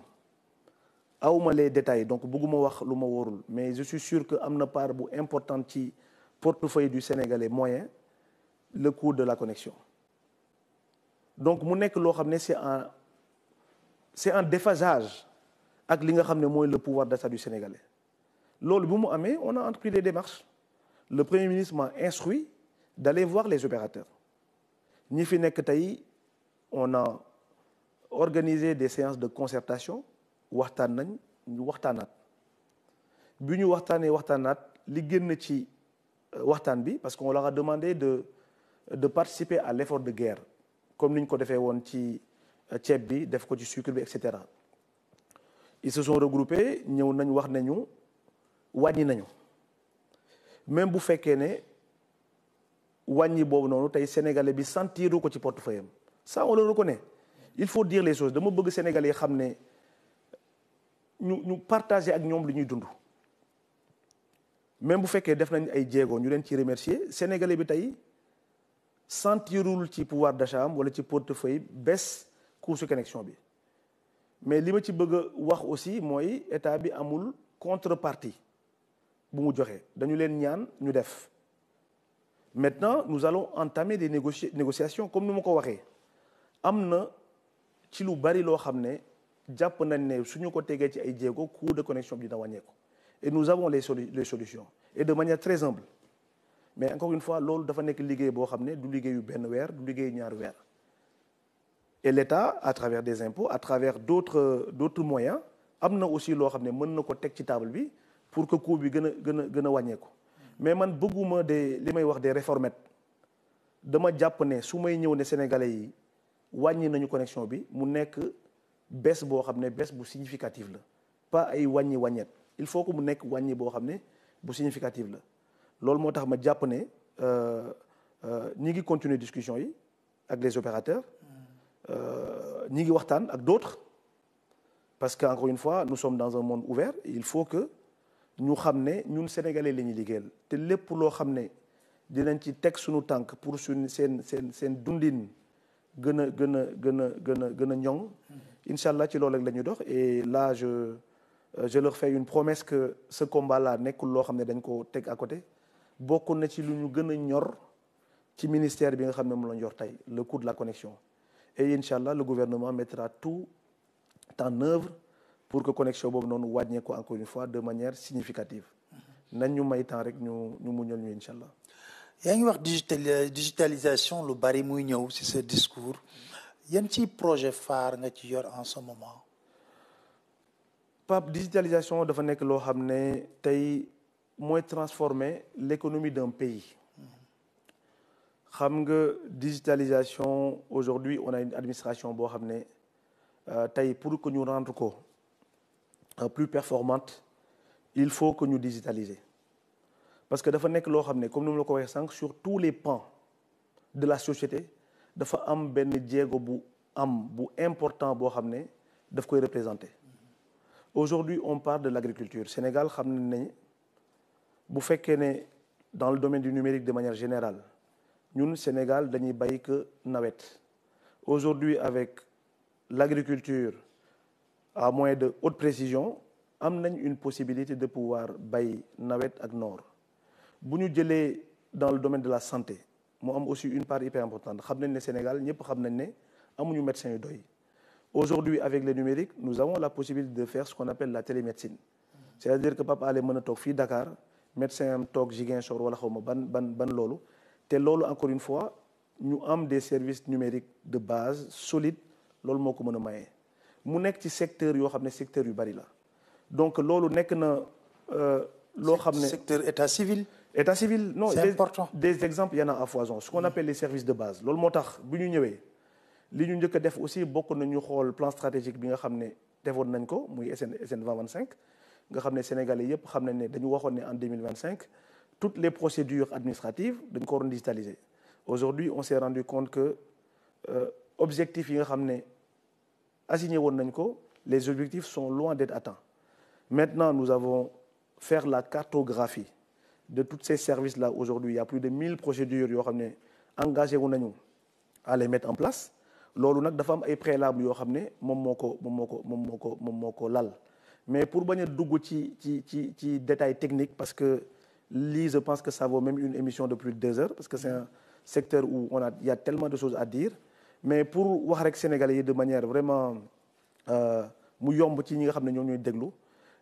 awma les détails donc bëgguma wax lu ma wóorul mais je suis sûr que am na part bu importante ci portefeuille du sénégalais moyen le coût de la connexion donc mu nekk loo xam ne c'est en déphasage ak li nga xam ne mooy le pouvoir d'achat du sénégalais loolu bu mu amee on a entrepris des démarches le premier ministre m'a instruit d'aller voir les opérateurs ñi fi nekk tey on a organisé des séances de concertation waxtaan nañ ñu waxtaanaat bi ñu waxtaanaat li génn ci waxtaan bi parce qu'on leur a demandé de participer à l'effort de guerre comme ni ñu ko defee woon ci ceeb bi def ko ci sucre bi et cetera ils se sont regroupés ñëw nañ wax nañu wàññi nañu même bu fekkee ne wàññi boobu noonu tey sénégalais bi sentiru ko ci portefeuille am ça on le reconnaît il faut dire les choses dama bëgg sénégalais yi xam ne ñu partager ak ñoom li ñuy dund même bu fekkee def nañ ay jéego ñu leen ci remercier sénégalais bi tey sentirul ci pouvoir d'achat am wala ci portefeuille baisse coût de connexion bi mais li ma ci bëgg a wax aussi mooy état bi amul contrepartie bu mu joxe dañu leen ñaan ñu def maintenant nous allons entamer des négociations comme ni ma ko waxee am na ci lu bari loo xam ne jàpp nañ ne suñu ko tegee ci ay jéego coût de connexion bi dina wàññeeku et nous avons les solutions et de manière très humble mais encore une fois loolu dafa nekk liggéey boo xam ne du liggéeyu benn weer du liggéeyu ñaari weer et l'État à travers des impôts à travers d'autres moyens am na aussi loo xam ne mën na ko teg ci table bi pour que coût bi gën a wàññeeku. mais man bëgguma li may wax des réformettes dama jàpp ne su may ñëw ne sénégalais yi wàññi nañu connexion bi mu nekk baisse boo xam ne baisse bu significative la pas ay wàññeet il faut que mu nekk wàññi boo xam ne bu significative la loolu moo tax ma jàpp ne ñi ngi continuer discussion yi ak les opérateurs ñi ngi waxtaan ak d'autres parce que encore une fois nous sommes dans un monde ouvert il faut que ñu xam ne ñun sénégalais la ñuy liggéeyal te lépp loo xam ne dinañ ci teg suñu tànk pour suñ seen dundin gën a ñoŋ incha allah ci loolu rek la ñuy dox et là je leur fais une promesse que ce combat là nekkul loo xam ne dañ ko teg à côté bokk na ci lu ñu gën a ñor ci ministère bi nga xam ne moom la ñu yor tey le coût de la connexion et incha allah le gouvernement mettra tout en œuvre pour que connexion boobu noonu wàññee ko encore une fois de manière significative nañ ñu may temps rek ñu muñal ñu incha allah. yaa ngi wax digitalisation lu bari muy ñëw ci ce discours yan ci projet phare nga ci yor en ce moment. Pape digitalisation dafa nekk loo xam ne tey mooy transformer l'économie d'un pays. xam nga digitalisation aujourd'hui on a une administration boo xam ne tey pour que ñu rendre ko plus performante il faut que ñu digitaliser parce que dafa nekk loo xam ne comme ni ma la ko waxee sànq sur tous les pans de la société dafa am benn jéego bu important boo xam ne daf koy représenter aujourd'hui on parle de l'agriculture Sénégal xam nañ ne bu fekkee ne dans le domaine du numérique de manière générale ñun Sénégal dañuy bay que nawet aujourd'hui avec l'agriculture à moyen de haute précision am nañ une possibilité de pouvoir bay nawet ak noor bu ñu jëlee dans le domaine de la santé mu am aussi une part hyper importante xam nañ ne Sénégal ñëpp xam nañ ne amuñu médecins yu doy aujourd'hui avec le numérique nous avons la possibilité de faire ce qu'on appelle la télémédecine c'est-à-dire que Pape Alé mën a toog fii Dakar médecin am toog Ziguinchor wala xaw ma ban loolu te loolu encore une fois ñu am des services numériques de base solides loolu moo ko mën a maye mu nekk ci secteur yoo xam ne secteur yu bari la donc loolu nekk na loo xam ne secteur état civil non c'est important des exemples y en a à foison ce qu'on appelle les services de base loolu moo tax bu ñu ñëwee li ñu njëkk a def aussi bokk nañu xool plan stratégique bi nga xam ne defoon nañ ko muy SN 2025 nga xam ne sénégalais yëpp xam nañ ne dañu waxoon ne en 2025 toutes les procédures administratives dañ ko waroon digitaliser aujourd'hui on s'est rendu compte que objectifs yi nga xam ne assigné woon nañ ko les objectifs sont loin d'être atteints maintenant nous avons faire la cartographie de tous ces services là aujourd'hui il y a plus de 1000 procédures yoo xam ne engagé wu nañu à les mettre en place loolu nag dafa am ay préalables yoo xam ne moom moo ko lal mais pour bañ a dugg ci détails techniques parce que lii je pense que ça vaut même une émission de plus de 2 heures parce que c'est un secteur où il y a tellement de choses à dire mais pour wax rek Sénégalais yi de manière vraiment mu yomb ci ñi nga xam ne ñoo ñuy déglu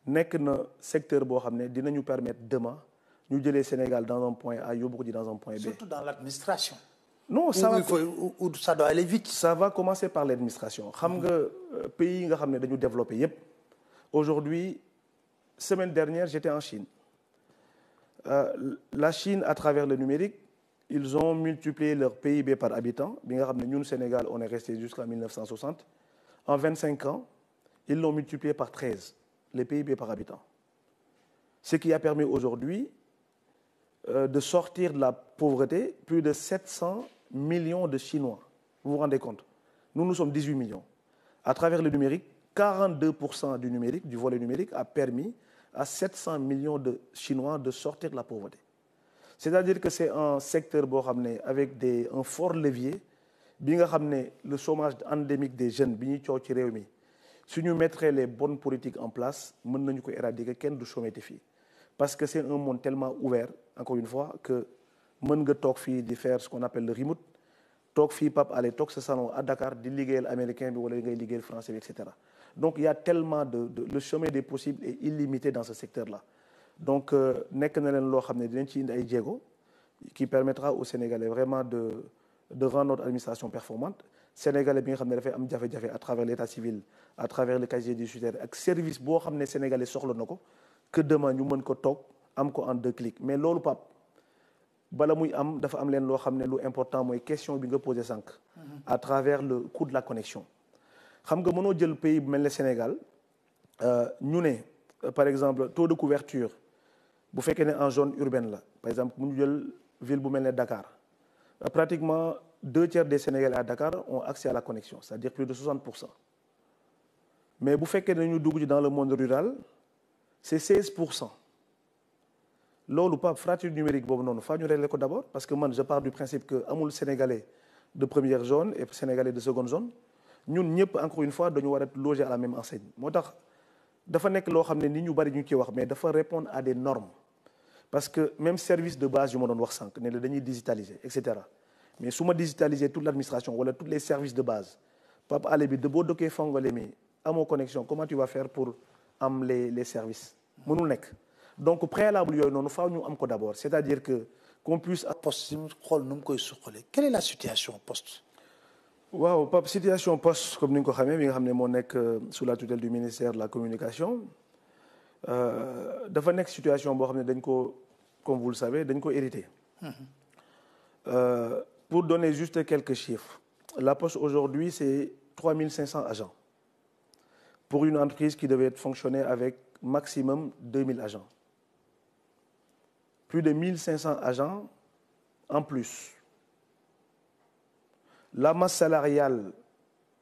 nekk na secteur boo xam ne dinañu permettre demain ñu jëlee Sénégal dans un point A yóbbu ko ci dans un point B. Surtout dans l'administration. Non, où ça doit aller vite. Ça va commencer par l'administration. xam nga pays yi nga xam ne dañu développé yépp aujourd'hui semaine dernière j'étais en Chine. La Chine à travers le numérique ils ont multiplié leur PIB par habitant bi nga xam ne ñun Sénégal on est resté jusqu'en 1960 en 25 ans ils l'ont multiplié par 13 le PIB par habitant ce qui a permis aujourd'hui de sortir de la pauvreté plus de 700 millions de Chinois vous vous rendez compte nous sommes 18 millions à travers le numérique 42% du numérique du volet numérique a permis à 700 millions de Chinois de sortir de la pauvreté c'est-à-dire que c'est un secteur boo xam ne avec un fort levier bi nga xam ne le chômage endémique des jeunes bi ñuy coow ci réew mi su ñu mettre les bonnes politiques en place mën nañu ko éradiquer kenn du chômeti fii parce que c'est un monde tellement ouvert encore une fois que mën nga toog fii di faire ce qu'on appelle le remote toog fii Pape Alé toog sa salon à Dakar di liggéeyal américain bi wala ngay liggéeyal français bi et cetera donc il y a tellement le chemin des possibles est illimité dans ce secteur-là donc nekk na leen loo xam ne dinañ ci indi ay jéego qui permettra aux Sénégalais vraiment de rendre notre administration performante Sénégalais bi nga xam ne dafay am jafe-jafe à travers l'état civil à travers le casier judiciaire ak service boo xam ne Sénégalais soxla na ko que demain ñu mën ko toog am ko en 2 clics mais loolu Pape bala muy am dafa am leen loo xam ne lu important mooy question bi nga posé sànq. à travers le coût de la connexion. xam nga mënoo jël pays bu mel ne Sénégal ñu ne par exemple taux de couverture bu fekkee ne en zone urbaine la par exemple mu ñu jël ville bu mel ne Dakar pratiquement 2/3 des Sénégalais à Dakar ont accès à la connexion c'est-à-dire plus de 60%. mais bu fekkee ne ñu dugg ci dans le monde rural c'est 16%. loolu Pape fracture numérique boobu noonu faa ñu régler ko d'abord parce que man je pars du principe que amul Sénégalais de première zone et Sénégalais de seconde zone ñun ñëpp encore une fois dañu war a loger à la même enseigne moo tax dafa nekk loo xam ne ni ñu bari ñu ciy wax mais dafa répondre à des normes parce que même service de base yu ma doon wax sànq ne la dañuy digitaliser et cetera mais su ma digitaliser toute l'administration wala tous les services de base Pape Alé bi de boo dokkee Fongolemi amoo connexion comment tu vas faire pour am les services mënul nekk donc préalable yooyu noonu faaw ñu am ko d'abord c'est-à-dire que qu'on puisse. poste si xool nu mu koy suqalee quelle est la situation poste. waaw Pape situation poste comme ni nga ko xamee bi nga xam ne moo nekk sous la tutelle du ministère de la communication dafa nekk situation boo xam ne dañ ko comme vous le savez dañ ko hérité. Pour donner juste quelques chiffres la poste aujourd'hui c'est 3500 agents pour une entreprise qui devait fonctionner avec maximum 2000 agents. Plus de 1500 agents en plus. La masse salariale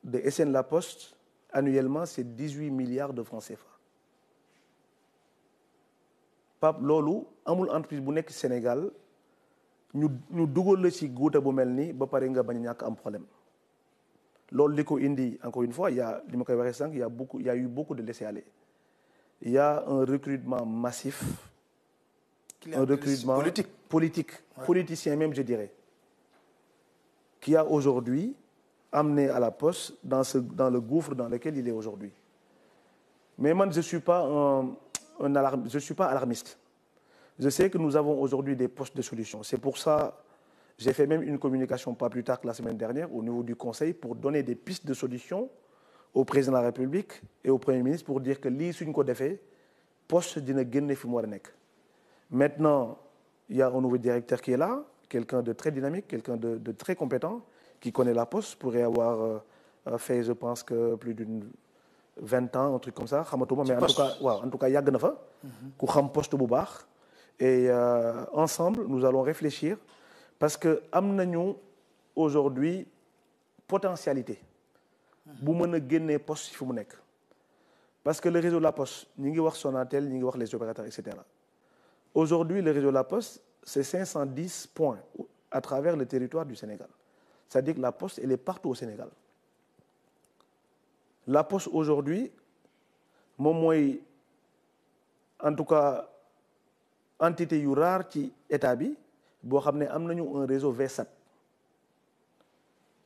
de SN La Poste annuellement c'est 18 milliards de francs CFA. Pape loolu amul entreprise bu nekk Sénégal ñu dugal la ci guuta bu mel ni ba pare nga bañ a ñàkk am problème loolu li ko indi encore une fois il y a li ma koy waxee sànq il y a eu beaucoup de laisser-aller. Il y a un recrutement massif. Un recrutement politique, ouais. Politicien même je dirais, qui a aujourd'hui amené à la poste dans le gouffre dans lequel il est aujourd'hui. Mais moi je suis pas je suis pas alarmiste. Je sais que nous avons aujourd'hui des postes de solutions. C'est pour ça j'ai fait même une communication pas plus tard que la semaine dernière au niveau du Conseil pour donner des pistes de solutions au président de la République et au Premier ministre pour dire que lii suñ ko defee poste dina génne fi mu war a nekk. Maintenant il y a un nouveau directeur qui est là quelqu'un de très dynamique quelqu'un de très compétent qui connaît la poste pourrait avoir fait je pense que plus d'une 20 ans un truc comme ça xamatuma mais en tout cas yàgg na fa ku xam poste bu baax et ensemble nous allons réfléchir parce que am nañu aujourd'hui potentialité bu mën a génnee poste fi mu nekk parce que le réseau de la poste ñi ngi wax Sonatel ñi ngi wax les opérateurs et cetera aujourd'hui le réseau de la poste c'est 510 points à travers le territoire du Sénégal c'est-à-dire que la poste elle est partout au Sénégal la poste aujourd'hui moom mooy en tout cas entité yu rare ci état bi boo xam ne am nañu un réseau VSAT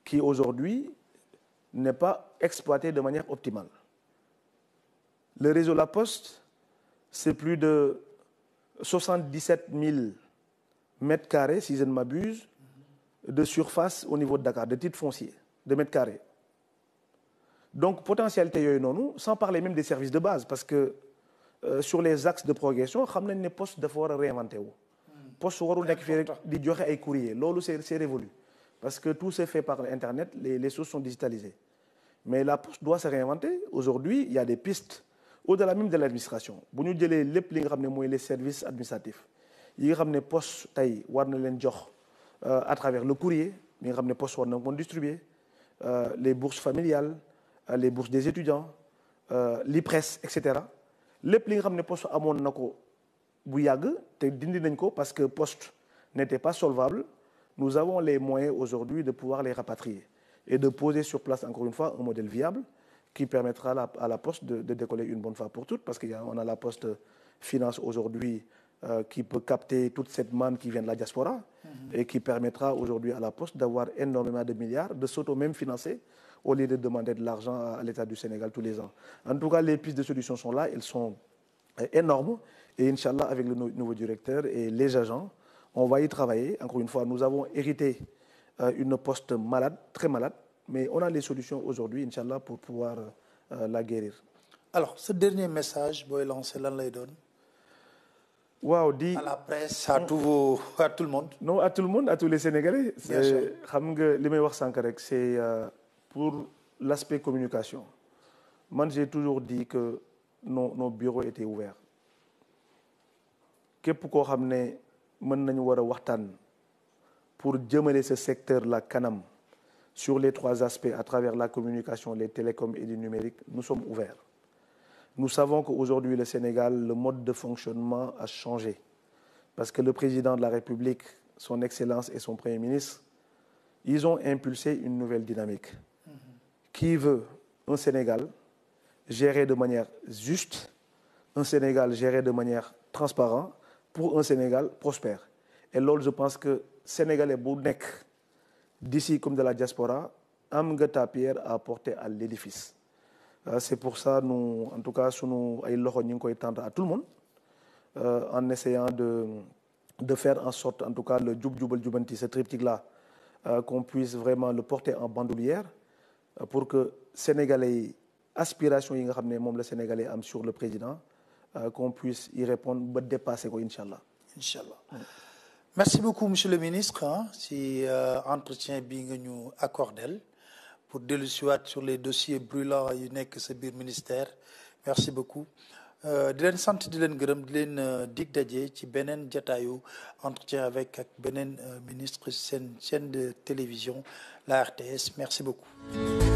qui aujourd'hui n'est pas exploité de manière optimale. Le réseau La Poste, c'est plus de 77 000 mètres carrés, si je ne m'abuse, de surface au niveau de Dakar, de titres fonciers, de mètres carrés. Donc, potentialité yooyu noonu, sans parler même des services de base, parce que sur les axes de progression, xam nañ ne poste dafa war a réinventé wu. Poste warul nekk fii rek di joxe ay courrier loolu c'est révolu. Parce que tout se fait par Internet, les choses sont digitalisées. Mais la poste doit se réinventer. Aujourd'hui, il y a des pistes au-delà même de l'administration. Bu ñu jëlee lépp li nga xam ne mooy les services administratifs yi nga xam ne poste tey war na leen jox à travers le courrier li nga xam ne poste war na ko distribuer les bourses familiales les bourses des étudiants l'IPRES et cetera lépp li nga xam ne poste amoon na ko bu yàgg te dindi nañ ko parce que poste n'était pas solvable. Nous avons les moyens aujourd'hui de pouvoir les rapatrier et de poser sur place encore une fois un modèle viable qui permettra à la Poste de décoller une bonne fois pour toutes parce qu'on a la Poste Finance aujourd'hui qui peut capter toute cette manne qui vient de la diaspora et qui permettra aujourd'hui à la Poste d'avoir énormément de milliards, de s'auto-même financer au lieu de demander de l'argent à l'État du Sénégal tous les ans. En tout cas, les pistes de solutions sont là, elles sont énormes et Inch'Allah avec le nouveau directeur et les agents, on va y travailler. Encore une fois, nous avons hérité une poste malade, très malade, mais on a les solutions aujourd'hui, Inch'Allah, pour pouvoir la guérir. Alors, ce dernier message, booy lancé lan lay doon waaw à la presse, à tout le monde. non à tout le monde, à tous les Sénégalais. Bien sûr. xam nga li may wax sànq rek c'est pour l'aspect communication. Man j'ai toujours dit que nos bureaux étaient ouverts képp koo xam ne mën nañu war a waxtaan pour jëmale ce secteur là kanam sur les 3 aspects à travers la communication, les télécoms et du numérique, nous sommes ouverts. Nous savons qu'aujourd'hui le Sénégal, le mode de fonctionnement a changé parce que le président de la République, son Excellence et son Premier ministre, ils ont impulsé une nouvelle dynamique qui veut un Sénégal géré de manière juste, un Sénégal géré de manière transparente pour un Sénégal prospère. Et loolu je pense que Sénégalais bu nekk d'ici comme de la diaspora am nga ta pierre à apporter à l'édifice. C'est pour ça nous en tout cas sunu ay loxo ñu ngi koy tendre à tout le monde en essayant de faire en sorte en tout cas le jub jubal jubanti, ce triptyque là qu'on puisse vraiment le porter en bandoulière pour que Sénégalais yi aspiration yi nga xam ne moom la Sénégalais am sur le président qu'on puisse y répondre ba dépasser ko incha allah. incha allah merci beaucoup monsieur le ministre si entretien bi nga ñu accordel pour dellusiwaat sur les dossiers brûlants yu nekk sa biir ministère merci beaucoup di leen sant di leen gërëm di leen dig daje ci beneen jataayu entretien ak beneen ministre seen chaîne de télévision la RTS merci beaucoup.